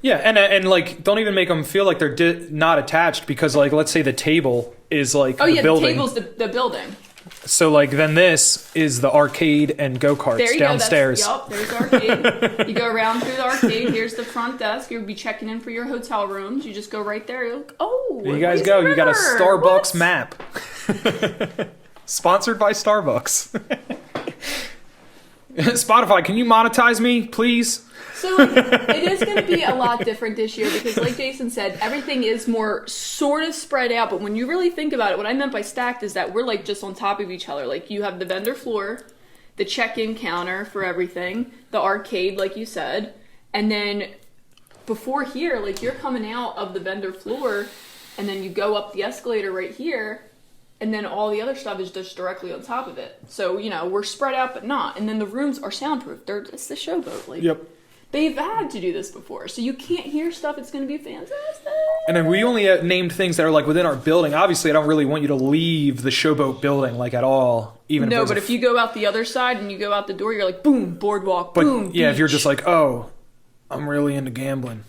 Yeah, and like, don't even make them feel like they're not attached, because like, let's say the table is like the building. The table's the building. So like, then this is the arcade and go-karts downstairs. There's the arcade. You go around through the arcade. Here's the front desk. You'll be checking in for your hotel rooms. You just go right there. You're like, there you guys go. You got a Starbucks map. Sponsored by Starbucks. Spotify, can you monetize me, please? So it is going to be a lot different this year because, like Jason said, everything is more sort of spread out. But when you really think about it, what I meant by stacked is that we're like just on top of each other. Like you have the vendor floor, the check-in counter for everything, the arcade, like you said, and then before here, like you're coming out of the vendor floor, and then you go up the escalator right here. And then all the other stuff is just directly on top of it. So, you know, we're spread out, but not. And then the rooms are soundproof. It's the showboat. Like, Yep. They've had to do this before. So you can't hear stuff. It's going to be fantastic. And then we only named things that are like within our building. Obviously, I don't really want you to leave the showboat building like at all. No, but if you go out the other side and you go out the door, you're like, boom, boardwalk, but boom, yeah, if you're beach. just like, oh, I'm really into gambling.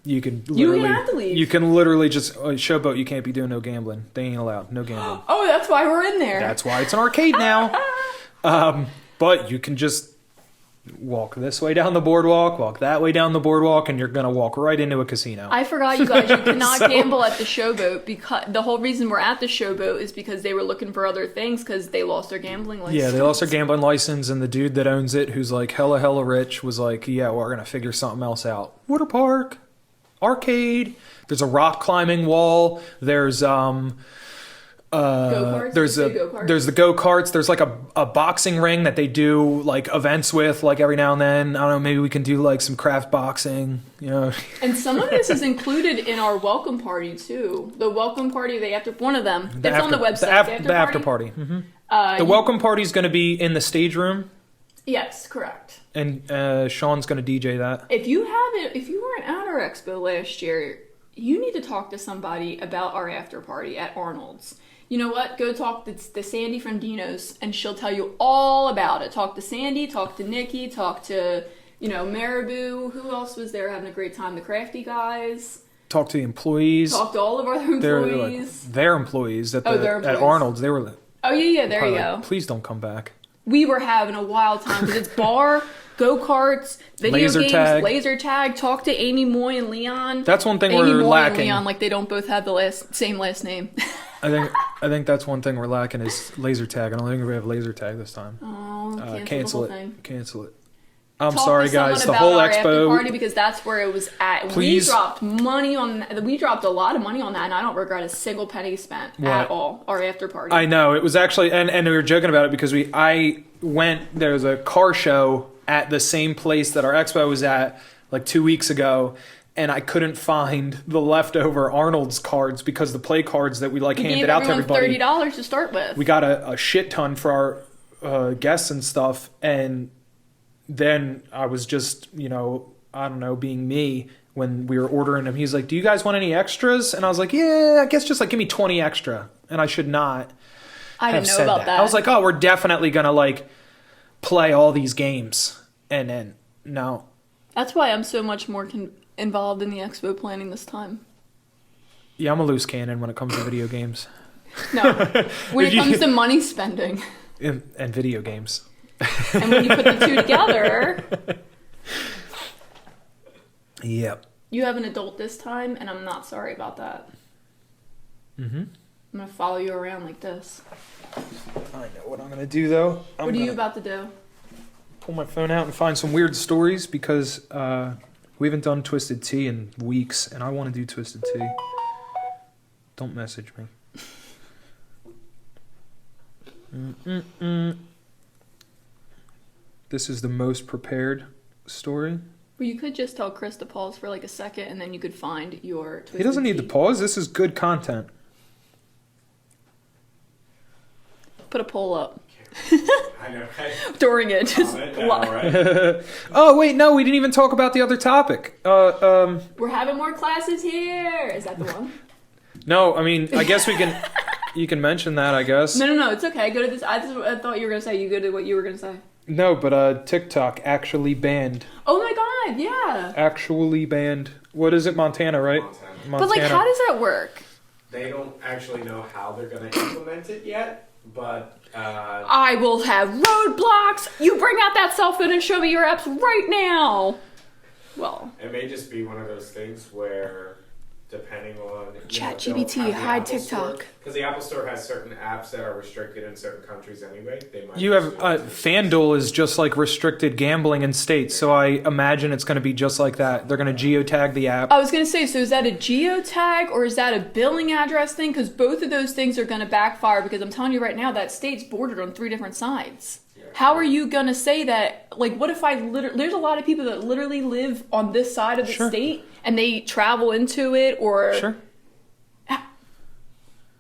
You can literally, you have to leave. You can literally just showboat. You can't be doing no gambling. They ain't allowed. No gambling. Oh, that's why we're in there. That's why it's an arcade now. But you can just walk this way down the boardwalk, walk that way down the boardwalk, and you're gonna walk right into a casino. I forgot, you guys. You cannot So- gamble at the showboat because the whole reason we're at the showboat is because they were looking for other things because they lost their gambling license. Yeah, they lost their gambling license, and the dude that owns it, who's like hella rich, was like, "Yeah, we're gonna figure something else out." Water park, arcade. There's a rock climbing wall. There's Go-karts? there's You say go-karts? there's the go-karts. There's like a boxing ring that they do like events with, like every now and then. I don't know, maybe we can do like some craft boxing, you know. And some of this is included in our welcome party too. The welcome party, they have to one of them. That's on the website. The after party. The You- welcome party is going to be in the stage room, Yes, correct. and Sean's going to DJ that. If you weren't at our expo last year, you need to talk to somebody about our after party at Arnold's. You know what? Go talk to Sandy from Dino's, and she'll tell you all about it. Talk to Sandy, talk to Nikki, talk to, Marabou. Who else was there having a great time? The Crafty guys. Talk to the employees. Talk to all of our employees. Their employees at their at employees. Arnold's. They were Oh, yeah, there you probably go. like, please don't come back. We were having a wild time because it's bar, go-karts, video Laser games, tag. laser tag. Talk to Amy Moy and Leon. That's one thing Amy we're Moy lacking. and Leon, like they don't both have the same last name. I think that's one thing we're lacking is laser tag. I don't think we have laser tag this time. Oh, Cancel the whole it. thing. Cancel it. I'm Talk sorry, to someone guys. The about whole our after expo. party because that's where it was at. Please. We dropped money on. We dropped a lot of money on that, and I don't regret a single penny spent at all. Our after party. I know it was actually, and we were joking about it because I went. There was a car show at the same place that our expo was at like 2 weeks ago, and I couldn't find the leftover Arnold's cards because the play cards that we We handed gave out to everyone everybody. $30 to start with. We got a shit ton for our guests and stuff, and then I was just, I don't know, being me when we were ordering them. He's like, "Do you guys want any extras?" And I was like, "Yeah, I guess just like give me 20 extra." And I should not I have didn't know said about that. I was like, "Oh, we're definitely gonna like play all these games," and then no. That's why I'm so much more involved in the expo planning this time. Yeah, I'm a loose cannon when it comes to video games No, when it comes to money spending, and video games. and when you put the two together, Yep. you have an adult this time, and I'm not sorry about that. Mm-hmm. I'm gonna follow you around like this. I know what I'm gonna do though. What are you about to do? Pull my phone out and find some weird stories because we haven't done Twisted Tea in weeks, and I want to do Twisted Tea. Don't message me. This is the most prepared story. Well, you could just tell Chris to pause for like a second, and then you could find your Twisted He doesn't need to Tea. pause. This is good content. Put a poll up I know, right? during it. Just Comment now, li- right? Oh wait, no, we didn't even talk about the other topic. We're having more classes here. Is that the one? No, I mean, I guess we can. You can mention that, I guess. No. It's okay. Go to this. I thought you were gonna say. You go to what you were gonna say. No, but TikTok actually banned. Oh my god! Yeah. Actually banned. What is it, Montana, right? Montana. But like, how does that work? They don't actually know how they're going to implement it yet, but I will have roadblocks. You bring out that cell phone and show me your apps right now. Well, it may just be one of those things where depending on ChatGPT, hide TikTok. Because the Apple Store has certain apps that are restricted in certain countries anyway. They might You have FanDuel is just like restricted gambling in states, so I imagine it's going to be just like that. They're going to geotag the app. I was going to say, so is that a geotag or is that a billing address thing? Because both of those things are going to backfire, because I'm telling you right now, that state's bordered on 3 different sides. How are you going to say that? Like, what if there's a lot of people that literally live on this side of the state and they travel into it, or... Sure.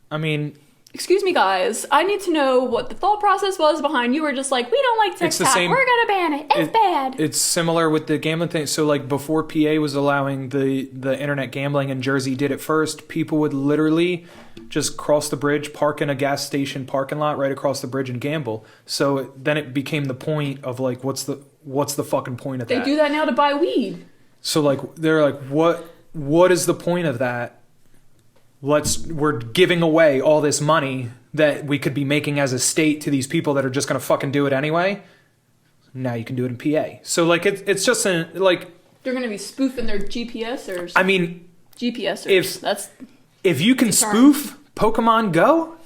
I mean... Excuse me, guys. I need to know what the thought process was behind you were just like, we don't like TikTok. It's the same, we're going to ban it. It's bad. It's similar with the gambling thing. So, like, before PA was allowing the internet gambling and Jersey did it first, people would literally just cross the bridge, park in a gas station parking lot right across the bridge and gamble. So then it became the point of, like, what's the fucking point of that? They do that now to buy weed. So, like, they're like, what is the point of that? We're giving away all this money that we could be making as a state to these people that are just gonna fucking do it anyway. Now you can do it in PA. So like it's just like they're gonna be spoofing their GPSers. I mean, GPSers. If you can spoof Pokemon Go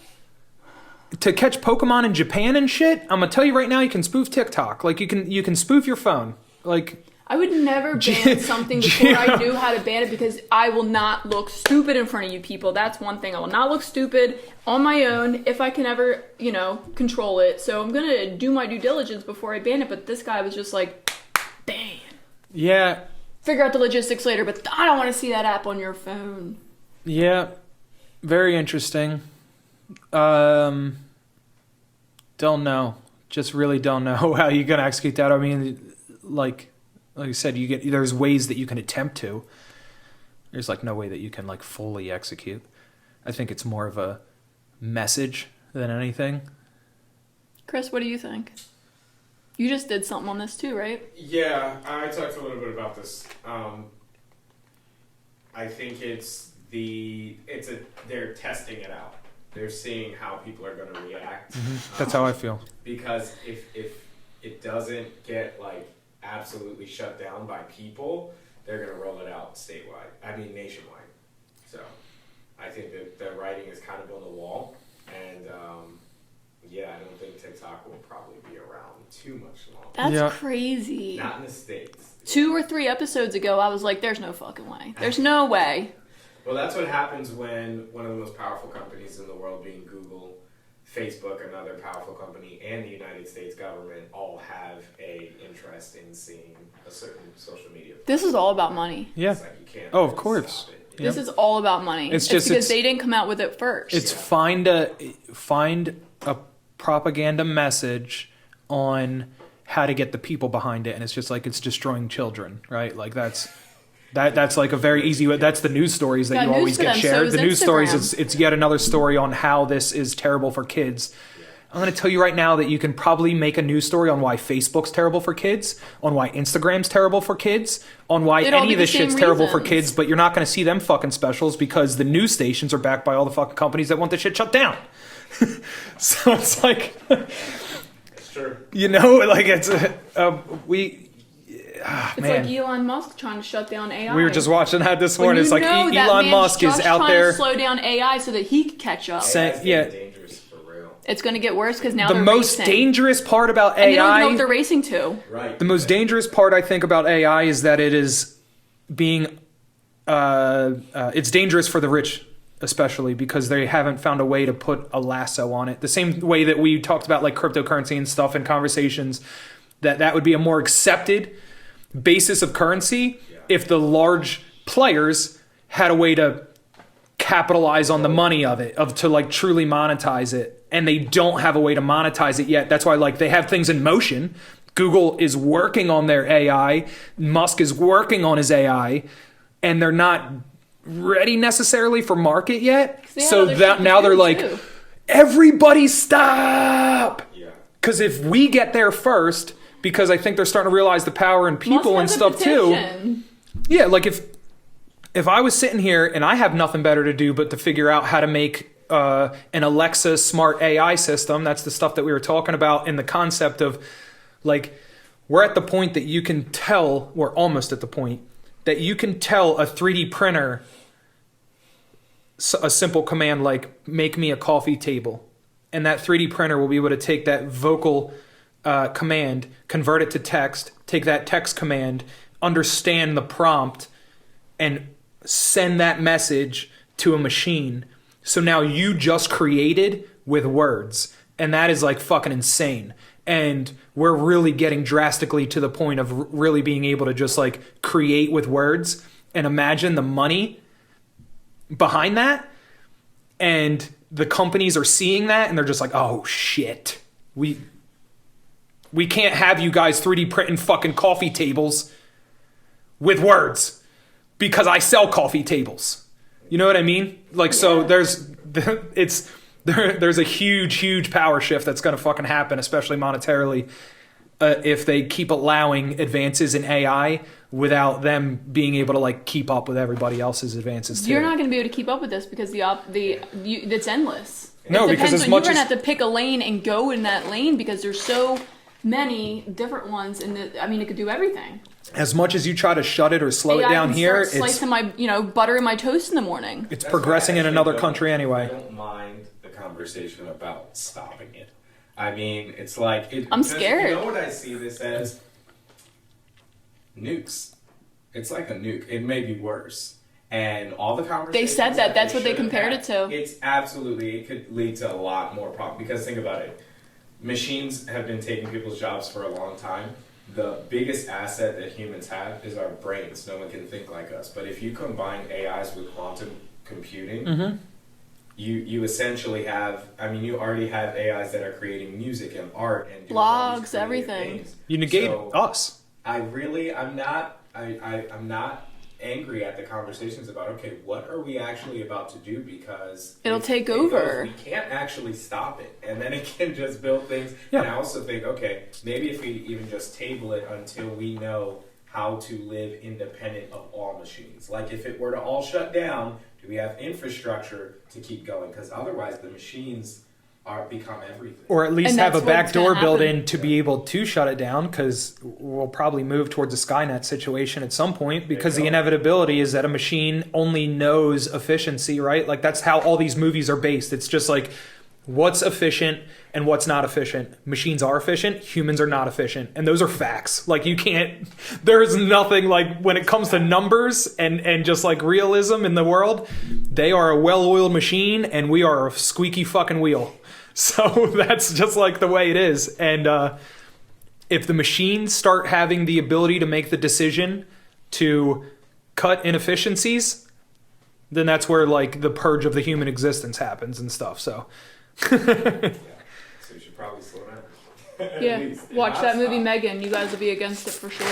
to catch Pokemon in Japan and shit, I'm gonna tell you right now, you can spoof TikTok. Like you can spoof your phone. Like. I would never ban something before I knew how to ban it, because I will not look stupid in front of you people. That's one thing. I will not look stupid on my own if I can ever, control it. So I'm going to do my due diligence before I ban it. But this guy was just like, ban. Yeah. Figure out the logistics later, but I don't want to see that app on your phone. Yeah. Very interesting. Don't know. Just really don't know how you're going to execute that. I mean, like I said, there's ways that you can attempt to. There's like no way that you can like fully execute. I think it's more of a message than anything. Chris, what do you think? You just did something on this too, right? Yeah, I talked a little bit about this. I think they're testing it out. They're seeing how people are going to react. Mm-hmm. That's how I feel. Because if it doesn't get like absolutely shut down by people, they're going to roll it out nationwide. So I think that the writing is kind of on the wall, and I don't think TikTok will probably be around too much longer. That's crazy. Not in the States. 2 or 3 episodes ago, I was like, there's no fucking way. There's no way. Well, that's what happens when one of the most powerful companies in the world, being Google, Facebook, another powerful company, and the United States government all have a interest in seeing a certain social media. This is all about money. Yeah. It's like you can't of course. stop it. This is all about money. It's just because they didn't come out with it first. It's find a propaganda message on how to get the people behind it, and it's just like it's destroying children, right? Like that's like a very easy way. That's the news stories that you always get shared. The news stories, it's yet another story on how this is terrible for kids. I'm going to tell you right now that you can probably make a news story on why Facebook's terrible for kids, on why Instagram's terrible for kids, on why any of this shit's terrible for kids, but you're not going to see them fucking specials because the news stations are backed by all the fucking companies that want the shit shut down. So it's like, it's true. Like it's like Elon Musk trying to shut down AI. We were just watching that this morning. It's like Elon Musk is out there trying to slow down AI so that he could catch up. Dangerous for real. It's going to get worse because now the most dangerous part about AI. And they don't know what they're racing to. Right. The most dangerous part I think about AI is that it is being. It's dangerous for the rich, especially because they haven't found a way to put a lasso on it. The same way that we talked about like cryptocurrency and stuff in conversations, that would be a more accepted basis of currency if the large players had a way to capitalize on the money of it, to like truly monetize it, and they don't have a way to monetize it yet. That's why like they have things in motion. Google is working on their AI, Musk is working on his AI, and they're not ready necessarily for market yet. So that now they're like, everybody stop, because if we get there first, because I think they're starting to realize the power in people and stuff too. Yeah, like if I was sitting here and I have nothing better to do but to figure out how to make an Alexa smart AI system, that's the stuff that we were talking about in the concept of like, we're at the point that you can tell, we're almost at the point that you can tell a 3D printer a simple command like make me a coffee table, and that 3D printer will be able to take that vocal command, convert it to text, take that text command, understand the prompt, and send that message to a machine. So now you just created with words, and that is like fucking insane. And we're really getting drastically to the point of really being able to just like create with words, and imagine the money behind that. And the companies are seeing that and they're just like, oh shit, we can't have you guys 3D printing fucking coffee tables with words because I sell coffee tables. You know what I mean? Like, so there's a huge power shift that's going to fucking happen, especially monetarily, if they keep allowing advances in AI without them being able to like keep up with everybody else's advances too. You're not going to be able to keep up with this because it's endless. No, because as much you're as going to have to pick a lane and go in that lane because there's so many different ones, and it could do everything. As much as you try to shut it or slow it down here, it's slicing my butter in my toast in the morning. It's progressing in another country anyway. I don't mind the conversation about stopping it. I mean, it's like I'm scared. You know what I see this as? Nukes. It's like a nuke. It may be worse. And all the conversations. They said that. That's what they compared it to. It's absolutely. It could lead to a lot more problems. Because think about it. Machines have been taking people's jobs for a long time. The biggest asset that humans have is our brains. No one can think like us. But if you combine AIs with quantum computing, you essentially have. I mean, you already have AIs that are creating music and art and doing all these blogs, creative everything. things. You negate us. I'm not angry at the conversations about, okay, what are we actually about to do? Because it'll take over. We can't actually stop it. And then it can just build things. Yeah. And I also think, okay, maybe if we even just table it until we know how to live independent of all machines. Like if it were to all shut down, do we have infrastructure to keep going? Because otherwise the machines become everything. Or at least And have a that's back what's door gonna built happen. in to be able to shut it down, because we'll probably move towards a Skynet situation at some point, because the inevitability is that a machine only knows efficiency, right? Like that's how all these movies are based. It's just like what's efficient and what's not efficient. Machines are efficient, humans are not efficient. And those are facts. Like you can't, there's nothing like when it comes to numbers and just like realism in the world, they are a well-oiled machine and we are a squeaky fucking wheel. So that's just like the way it is. And if the machines start having the ability to make the decision to cut inefficiencies, then that's where like the purge of the human existence happens and stuff. So So we should probably slow down. At Yeah, least. And watch not that movie stop. Megan. You guys will be against it for sure.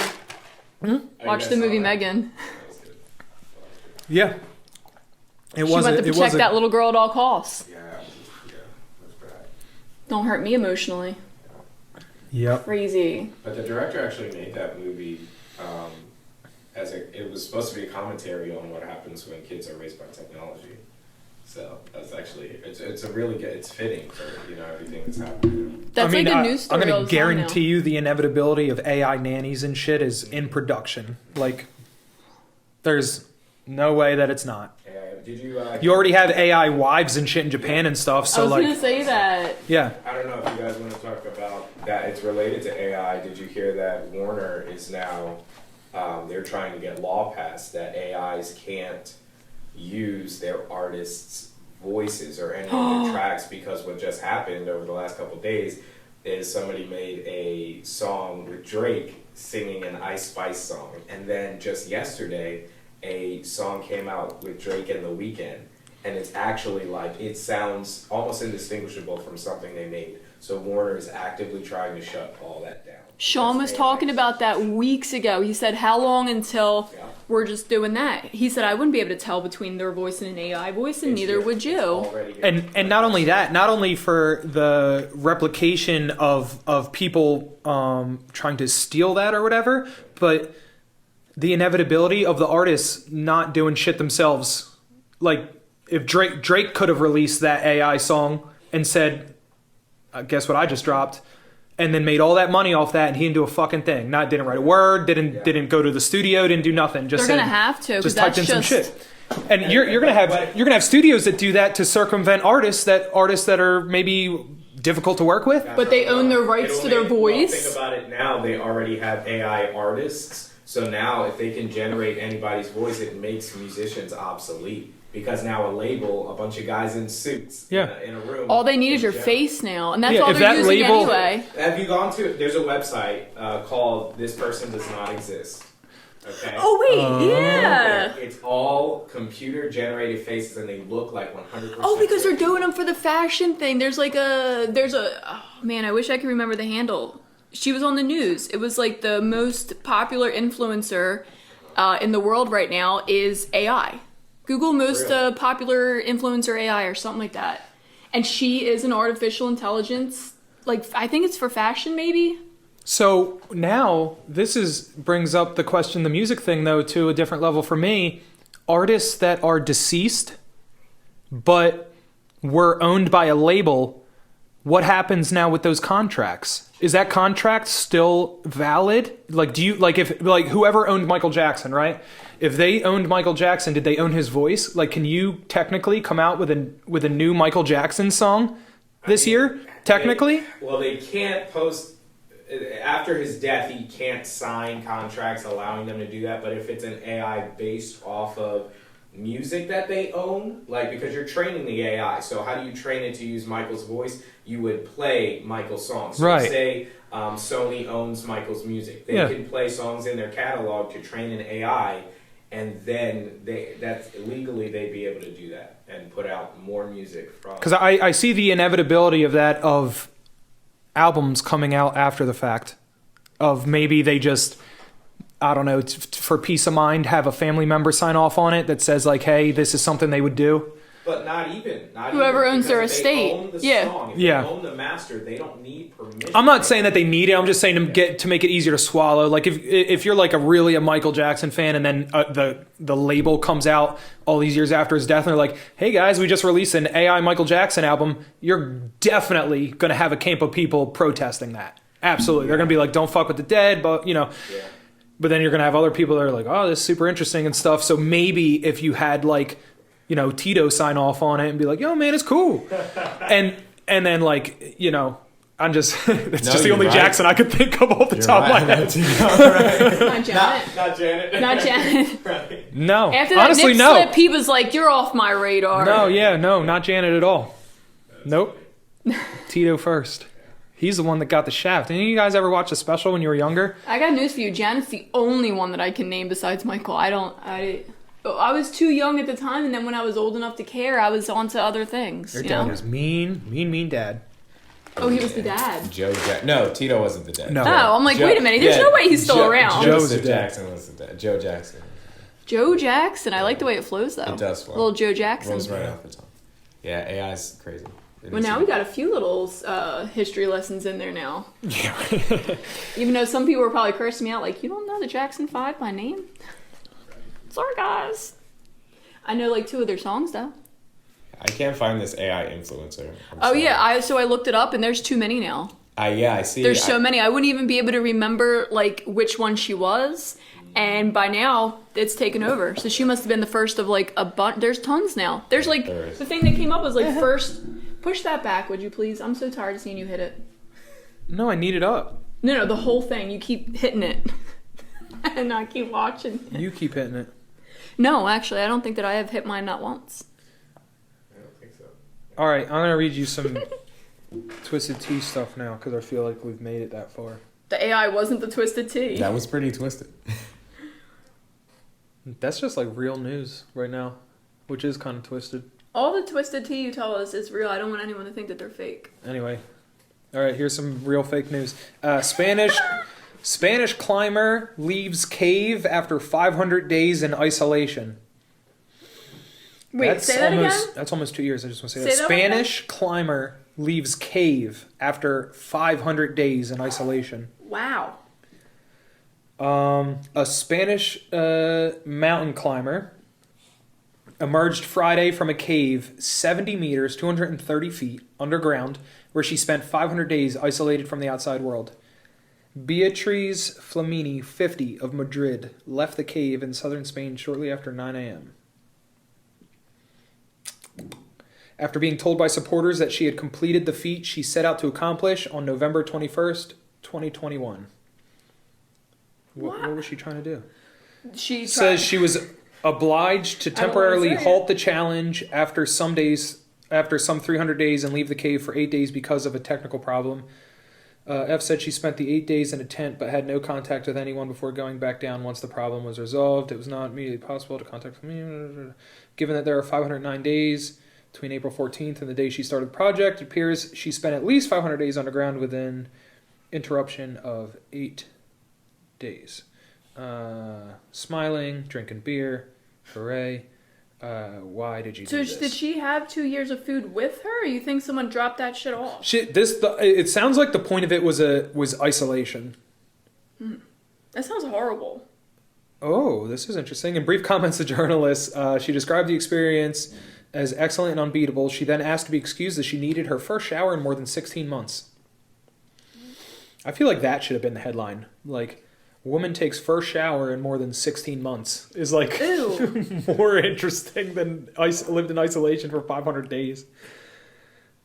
Oh, you Watch guys the saw movie that? Megan. That was good. yeah, it She was. went to It protect was. that little girl at all costs. Yeah, that's bad. Don't hurt me emotionally. Yep. Crazy. But the director actually made that movie it was supposed to be a commentary on what happens when kids are raised by technology. So that's actually it's a really good. It's fitting for everything that's happening. That's like a news story. I'm all going the to time now. guarantee you the inevitability of AI nannies and shit is in production. Like, there's no way that it's not. Did you? You already have AI wives and shit in Japan and stuff. I So was like, gonna say that. yeah. I don't know if you guys want to talk about that. It's related to AI. Did you hear that Warner is now? They're trying to get law passed that AIs can't use their artists' voices or any of their tracks, because what just happened over the last couple of days is somebody made a song with Drake singing an Ice Spice song, and then just yesterday a song came out with Drake and The Weeknd, and it's actually like it sounds almost indistinguishable from something they made. So Warner is actively trying to shut all that down. Sean was That's talking AI. about that weeks ago. He said, how long until we're just doing that? He said, I wouldn't be able to tell between their voice and an AI voice, and It's neither here. would It's you. already here. And not only that, not only for the replication of people trying to steal that or whatever, but the inevitability of the artists not doing shit themselves. Like if Drake could have released that AI song and said, guess what I just dropped, and then made all that money off that, and he didn't do a fucking thing. Didn't write a word, didn't go to the studio, didn't do nothing. Just They're said, gonna have to, because just that's typed in some just shit. And you're gonna have studios that do that to circumvent artists that are maybe difficult to work with. But they own their rights to their voice. Think about it now. They already have AI artists. So now if they can generate anybody's voice, it makes musicians obsolete. Because now a label, a bunch of guys in suits in a room. All they need is your face now. And that's all they're using anyway. Have you gone to, there's a website called This Person Does Not Exist. Okay. Oh wait, yeah. It's all computer-generated faces, and they look like 100%. Oh, because they're doing them for the fashion thing. There's oh man, I wish I could remember the handle. She was on the news. It was like the most popular influencer in the world right now is AI. Google most popular influencer AI or something like that. And she is an artificial intelligence. Like I think it's for fashion, maybe. So now brings up the question, the music thing though, to a different level for me. Artists that are deceased, but were owned by a label, what happens now with those contracts? Is that contract still valid? Like, if whoever owned Michael Jackson, right? If they owned Michael Jackson, did they own his voice? Like, can you technically come out with a new Michael Jackson song this year? Technically? They can't post. After his death, he can't sign contracts allowing them to do that. But if it's an AI based off of music that they own, because you're training the AI, so how do you train it to use Michael's voice? You would play Michael's songs. So right. Say Sony owns Michael's music. They can play songs in their catalog to train an AI, and then that's legally they'd be able to do that and put out more music from. Because I see the inevitability of that, of albums coming out after the fact, of maybe they just, I don't know, for peace of mind, have a family member sign off on it that says like, hey, this is something they would do. But not even. Whoever owns their estate. Own the song, if they own the master, they don't need permission. I'm not saying that they need it. I'm just saying to make it easier to swallow. Like if you're like a Michael Jackson fan, and then the label comes out all these years after his death, and they're like, hey guys, we just released an AI Michael Jackson album. You're definitely going to have a camp of people protesting that. Absolutely. They're going to be like, don't fuck with the dead, but But then you're going to have other people that are like, oh, this is super interesting and stuff. So maybe if you had Tito sign off on it and be like, yo, man, it's cool. and then I'm just, it's just the only right. Jackson I could think of off the top of my head. Not Janet. Not Janet. Not Janet. Right. No. After that honestly, nip no. slip, he was like, you're off my radar. No, not Janet at all. Nope. Tito first. He's the one that got the shaft. Didn't you guys ever watch the special when you were younger? I got news for you. Janet's the only one that I can name besides Michael. I was too young at the time, and then when I was old enough to care, I was on to other things. Your dad was mean dad. Oh, he was the dad. No, Tito wasn't the dad. No. Oh, I'm like, wait a minute. There's no way he's still around. Joseph Jackson was the dad. Joe Jackson. Joe Jackson. I like the way it flows, though. It does flow. Little Joe Jackson. Rolls right off the tongue. Yeah, AI's crazy. Well, now we got a few little history lessons in there now. Even though some people were probably cursing me out, like, you don't know the Jackson 5 by name? Sorry, guys. I know like 2 of their songs, though. I can't find this AI influencer. So I looked it up, and there's too many now. I see. There's so many. I wouldn't even be able to remember like which one she was. And by now, it's taken over. So she must have been the first of like a bunch. There's tons now. There's like, the thing that came up was like first, push that back, would you please? I'm so tired of seeing you hit it. No, I need it up. No, the whole thing. You keep hitting it. And I keep watching. You keep hitting it. No, actually, I don't think that I have hit mine not once. I don't think so. All right, I'm going to read you some Twisted Tea stuff now because I feel like we've made it that far. The AI wasn't the Twisted Tea. That was pretty twisted. That's just like real news right now, which is kind of twisted. All the Twisted Tea you tell us is real. I don't want anyone to think that they're fake. Anyway, all right, here's some real fake news. Spanish climber leaves cave after 500 days in isolation. Wait, say that again? That's almost 2 years. I just want to say that. Spanish climber leaves cave after 500 days in isolation. Wow. A Spanish mountain climber emerged Friday from a cave 70 meters, 230 feet underground, where she spent 500 days isolated from the outside world. Beatriz Flamini, 50, of Madrid, left the cave in southern Spain shortly after 9 a.m. after being told by supporters that she had completed the feat she set out to accomplish on November 21st, 2021. What was she trying to do? She Says she was obliged to temporarily say it. halt the challenge after some 300 days and leave the cave for 8 days because of a technical problem. F said she spent the 8 days in a tent but had no contact with anyone before going back down once the problem was resolved. It was not immediately possible to contact me. Given that there are 509 days between April 14th and the day she started the project, it appears she spent at least 500 days underground within interruption of 8 days. Smiling, drinking beer, hooray. Why did you do this? So did she have 2 years of food with her, or you think someone dropped that shit off? It sounds like the point of it was isolation. That sounds horrible. Oh, this is interesting. In brief comments to journalists, she described the experience as excellent and unbeatable. She then asked to be excused as she needed her first shower in more than 16 months. I feel like that should have been the headline. Like, woman takes first shower in more than 16 months is like more interesting than lived in isolation for 500 days.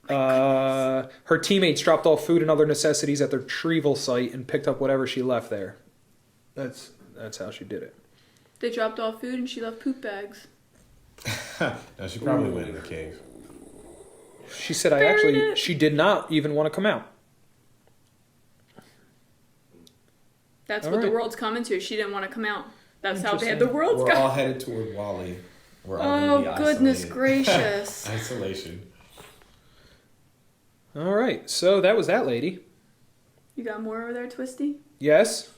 Her teammates dropped off food and other necessities at their retrieval site and picked up whatever she left there. That's how she did it. They dropped off food and she left poop bags. No, she probably went in the cave. She said she did not even want to come out. That's All what the right. world's coming to. She didn't want to come out. That's how bad the world's We're going. all headed toward Wally. We're all gonna be Oh, goodness isolated. gracious. Isolation. All right, so that was that lady. You got more over there, Twisty? Yes.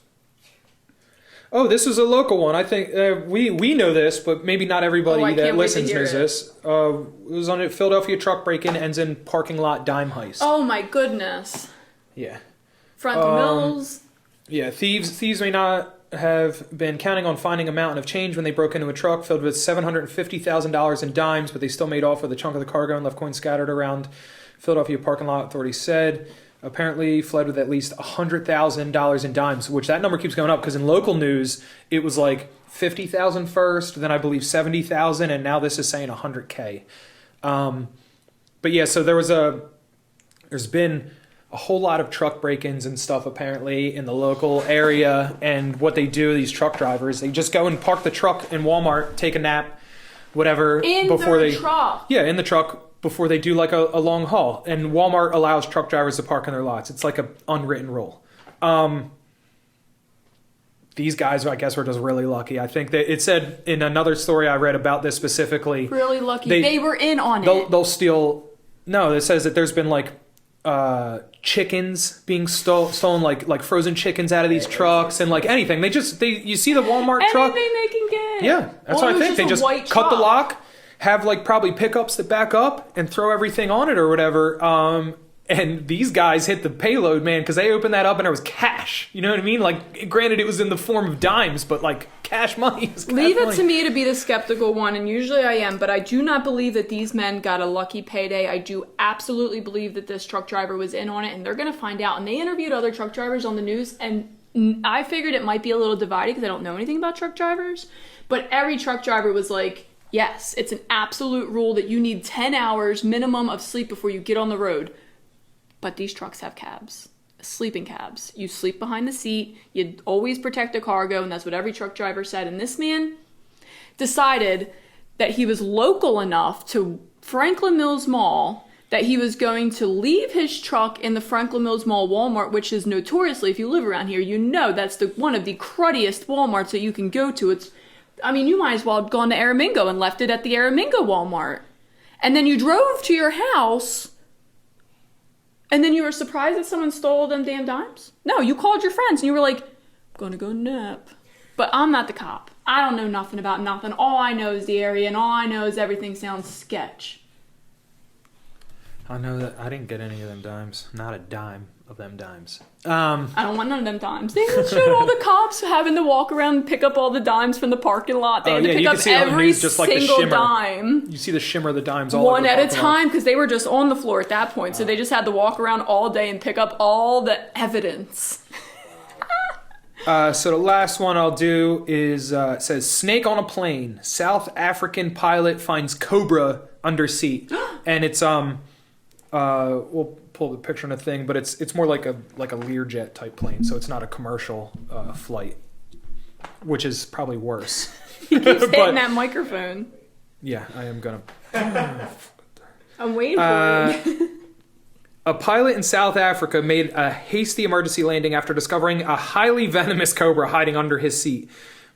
Oh, this is a local one. I think we know this, but maybe not everybody I that can't wait to listens hear knows it. this. It was on a Philadelphia truck break-in, ends in parking lot dime heist. Oh my goodness. Yeah. Front the Mills. Yeah, thieves may not have been counting on finding a mountain of change when they broke into a truck filled with $750,000 in dimes, but they still made off with a chunk of the cargo and left coins scattered around Philadelphia parking lot, authorities said. Apparently fled with at least $100,000 in dimes, which that number keeps going up because in local news it was like 50,000 first, then I believe 70,000, and now this is saying 100K. But yeah, so there's been a whole lot of truck break-ins and stuff apparently in the local area, and what they do, these truck drivers, they just go and park the truck in Walmart, take a nap, whatever, In before their they truck. yeah, in the truck before they do like a long haul. And Walmart allows truck drivers to park in their lots. It's like an unwritten rule. These guys, I guess, were just really lucky. I think that it said in another story I read about this specifically. Really lucky. They were in on it. They'll steal. No, it says that there's been like chickens being stolen, like frozen chickens out of these trucks and like anything. You see the Walmart truck. Anything they can get. Yeah, that's what I think. They just cut the lock, have like probably pickups that back up and throw everything on it or whatever. And these guys hit the payload, man, because they opened that up and there was cash. You know what I mean? Like, granted, it was in the form of dimes, but like cash money. Leave it to me to be the skeptical one, and usually I am, but I do not believe that these men got a lucky payday. I do absolutely believe that this truck driver was in on it, and they're going to find out. And they interviewed other truck drivers on the news, and I figured it might be a little divided because I don't know anything about truck drivers, but every truck driver was like, yes, it's an absolute rule that you need 10 hours minimum of sleep before you get on the road. But these trucks have cabs, sleeping cabs. You sleep behind the seat. You always protect the cargo, and that's what every truck driver said. And this man decided that he was local enough to Franklin Mills Mall that he was going to leave his truck in the Franklin Mills Mall Walmart, which is notoriously, if you live around here, you know that's one of the cruddiest Walmarts that you can go to. You might as well have gone to Aramingo and left it at the Aramingo Walmart. And then you drove to your house, and then you were surprised that someone stole them damn dimes? No, you called your friends and you were like, I'm gonna go nap. But I'm not the cop. I don't know nothing about nothing. All I know is the area, and all I know is everything sounds sketch. I know that I didn't get any of them dimes. Not a dime of them dimes. I don't want none of them dimes. They showed all the cops having to walk around and pick up all the dimes from the parking lot. They had to pick up every single dime. You see the shimmer of the dimes all one over the at a parking lot. time, because they were just on the floor at that point. So they just had to walk around all day and pick up all the evidence. So the last one I'll do is, it says, snake on a plane. South African pilot finds cobra under seat. and it's we'll pull the picture in a thing, but it's more like a Learjet type plane, so it's not a commercial flight, which is probably worse. He keeps hitting that microphone. Yeah, I am gonna. I'm waiting for it. A pilot in South Africa made a hasty emergency landing after discovering a highly venomous cobra hiding under his seat.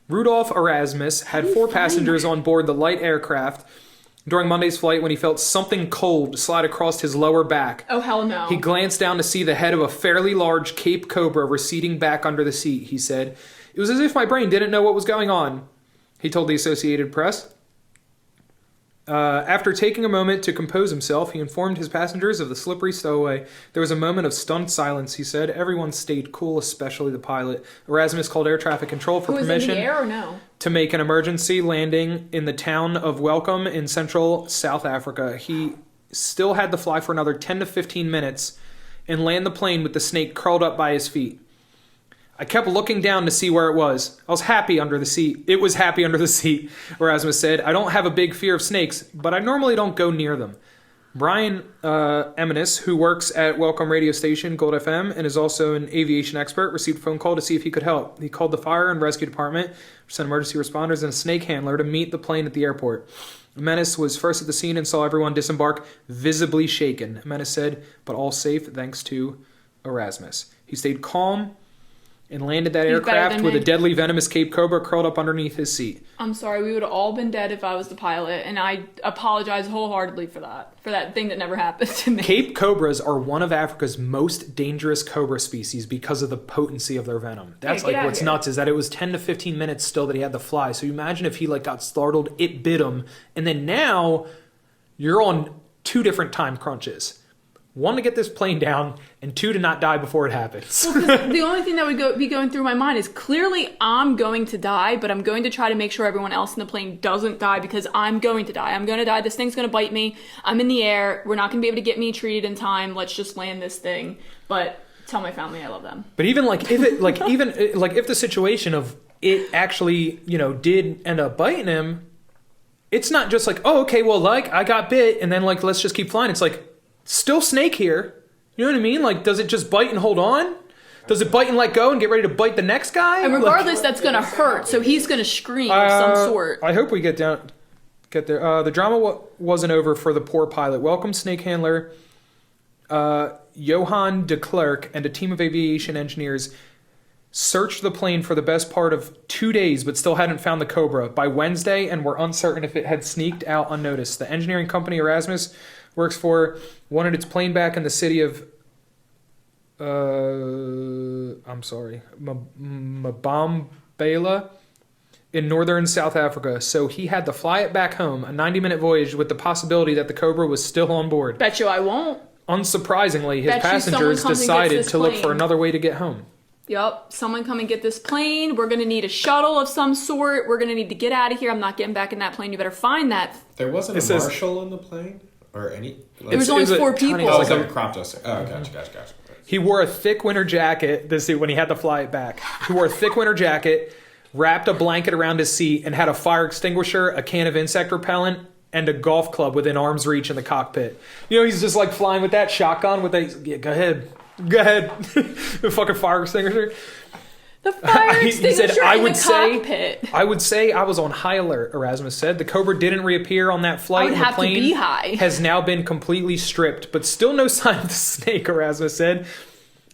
Rudolf Erasmus had 4 passengers on board the light aircraft during Monday's flight when he felt something cold slide across his lower back. Oh, hell no. He glanced down to see the head of a fairly large Cape cobra receding back under the seat, he said. It was as if my brain didn't know what was going on, he told the Associated Press. After taking a moment to compose himself, he informed his passengers of the slippery stowaway. There was a moment of stunned silence, he said. Everyone stayed cool, especially the pilot. Erasmus called air traffic control for permission in the air or no? to make an emergency landing in the town of Welcome in central South Africa. He still had to fly for another 10 to 15 minutes and land the plane with the snake curled up by his feet. I kept looking down to see where it was. I was happy under the seat. It was happy under the seat, Erasmus said. I don't have a big fear of snakes, but I normally don't go near them. Brian Eminis, who works at Welcome radio station Gold FM and is also an aviation expert, received a phone call to see if he could help. He called the fire and rescue department, sent emergency responders and a snake handler to meet the plane at the airport. Eminis was first at the scene and saw everyone disembark, visibly shaken. Eminis said, but all safe thanks to Erasmus. He stayed calm and landed that aircraft with a deadly venomous Cape Cobra curled up underneath his seat. I'm sorry, we would have all been dead if I was the pilot, and I apologize wholeheartedly for that thing that never happened to me. Cape Cobras are one of Africa's most dangerous cobra species because of the potency of their venom. That's like what's nuts is that it was 10 to 15 minutes still that he had to fly. So you imagine if he like got startled, it bit him, and then now you're on 2 different time crunches. 1, to get this plane down, and 2, to not die before it happens. Well, 'cause the only thing that would be going through my mind is clearly I'm going to die, but I'm going to try to make sure everyone else in the plane doesn't die because I'm going to die. I'm going to die. This thing's going to bite me. I'm in the air. We're not going to be able to get me treated in time. Let's just land this thing. But tell my family I love them. But even like if it like even like if the situation of it actually did end up biting him, it's not just like, oh, okay, well, like I got bit and then like let's just keep flying. It's like, still snake here. You know what I mean? Like, does it just bite and hold on? Does it bite and let go and get ready to bite the next guy? And regardless, that's going to hurt. So he's going to scream of some sort. I hope we get there. The drama wasn't over for the poor pilot. Welcome snake handler Johan de Klerk and a team of aviation engineers searched the plane for the best part of 2 days, but still hadn't found the cobra by Wednesday and were uncertain if it had sneaked out unnoticed. The engineering company Erasmus works for wanted its plane back in the city of Mbambela in northern South Africa. So he had to fly it back home, a 90-minute voyage with the possibility that the Cobra was still on board. Bet you I won't. Unsurprisingly, his passengers decided to look for another way to get home. Yep, someone come and get this plane. We're going to need a shuttle of some sort. We're going to need to get out of here. I'm not getting back in that plane. You better find that. There wasn't a marshal on the plane? Or any? There was only 4 people. Oh, it's like a crop duster. Oh, gotcha. He wore a thick winter jacket when he had to fly it back. He wore a thick winter jacket, wrapped a blanket around his seat, and had a fire extinguisher, a can of insect repellent, and a golf club within arm's reach in the cockpit. He's just like flying with that shotgun with that. Yeah, go ahead. The fucking fire extinguisher. The fire extinguisher he said, in the cockpit. I would say I was on high alert, Erasmus said. The Cobra didn't reappear on that flight. I would have the plane to be high. Has now been completely stripped, but still no sign of the snake, Erasmus said.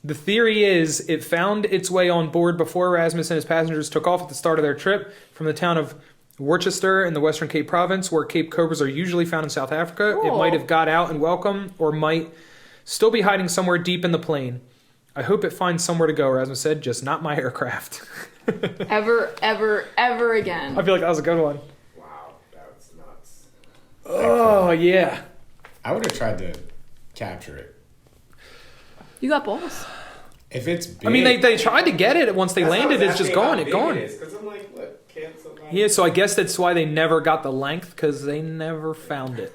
The theory is it found its way on board before Erasmus and his passengers took off at the start of their trip from the town of Worcester in the Western Cape Province, where Cape Cobras are usually found in South Africa. Cool. It might have got out and welcome, or might still be hiding somewhere deep in the plane. I hope it finds somewhere to go, Erasmus said, just not my aircraft. Ever again. I feel like that was a good one. Wow, that's nuts. Oh, yeah. I would have tried to capture it. You got balls. If it's big. I mean, they tried to get it. Once they landed, it's just gone. It's gone. Because I'm like, look, can't somebody... Yeah, so I guess that's why they never got the length, because they never found it.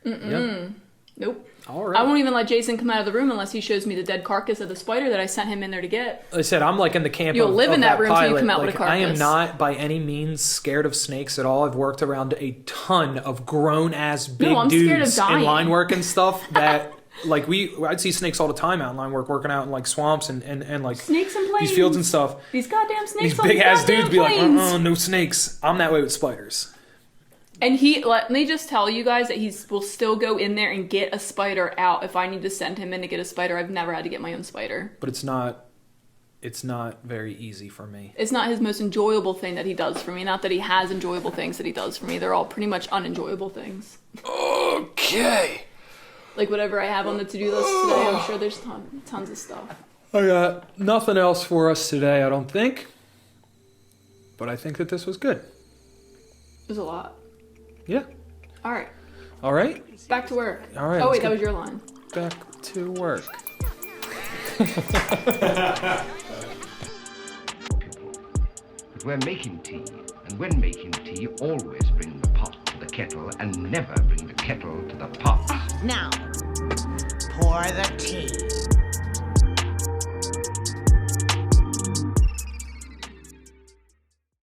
Yep. Nope. All right. I won't even let Jason come out of the room unless he shows me the dead carcass of the spider that I sent him in there to get. I said I'm like in the camp. You'll live of in that room till you pilot. come out with a I am carcass. not by any means scared of snakes at all. I've worked around a ton of grown ass big I'm scared of dudes in dying. line work and stuff that. Like I'd see snakes all the time out in line work, working out in like swamps and like Snakes and planes. these fields and stuff. These goddamn snakes. These on big these ass goddamn dudes be like, planes. no snakes. I'm that way with spiders. And let me just tell you guys that he will still go in there and get a spider out if I need to send him in to get a spider. I've never had to get my own spider. But it's not very easy for me. It's not his most enjoyable thing that he does for me. Not that he has enjoyable things that he does for me. They're all pretty much unenjoyable things. Okay. Like whatever I have on the to-do list today, I'm sure there's tons of stuff. I got nothing else for us today, I don't think. But I think that this was good. There's a lot. Yeah. All right. All right. Back to work. All right, Oh, let's wait, that get was your line. back to work. But we're making tea, and when making tea, always bring the pot to the kettle and never bring the kettle to the pot. Now, pour the tea.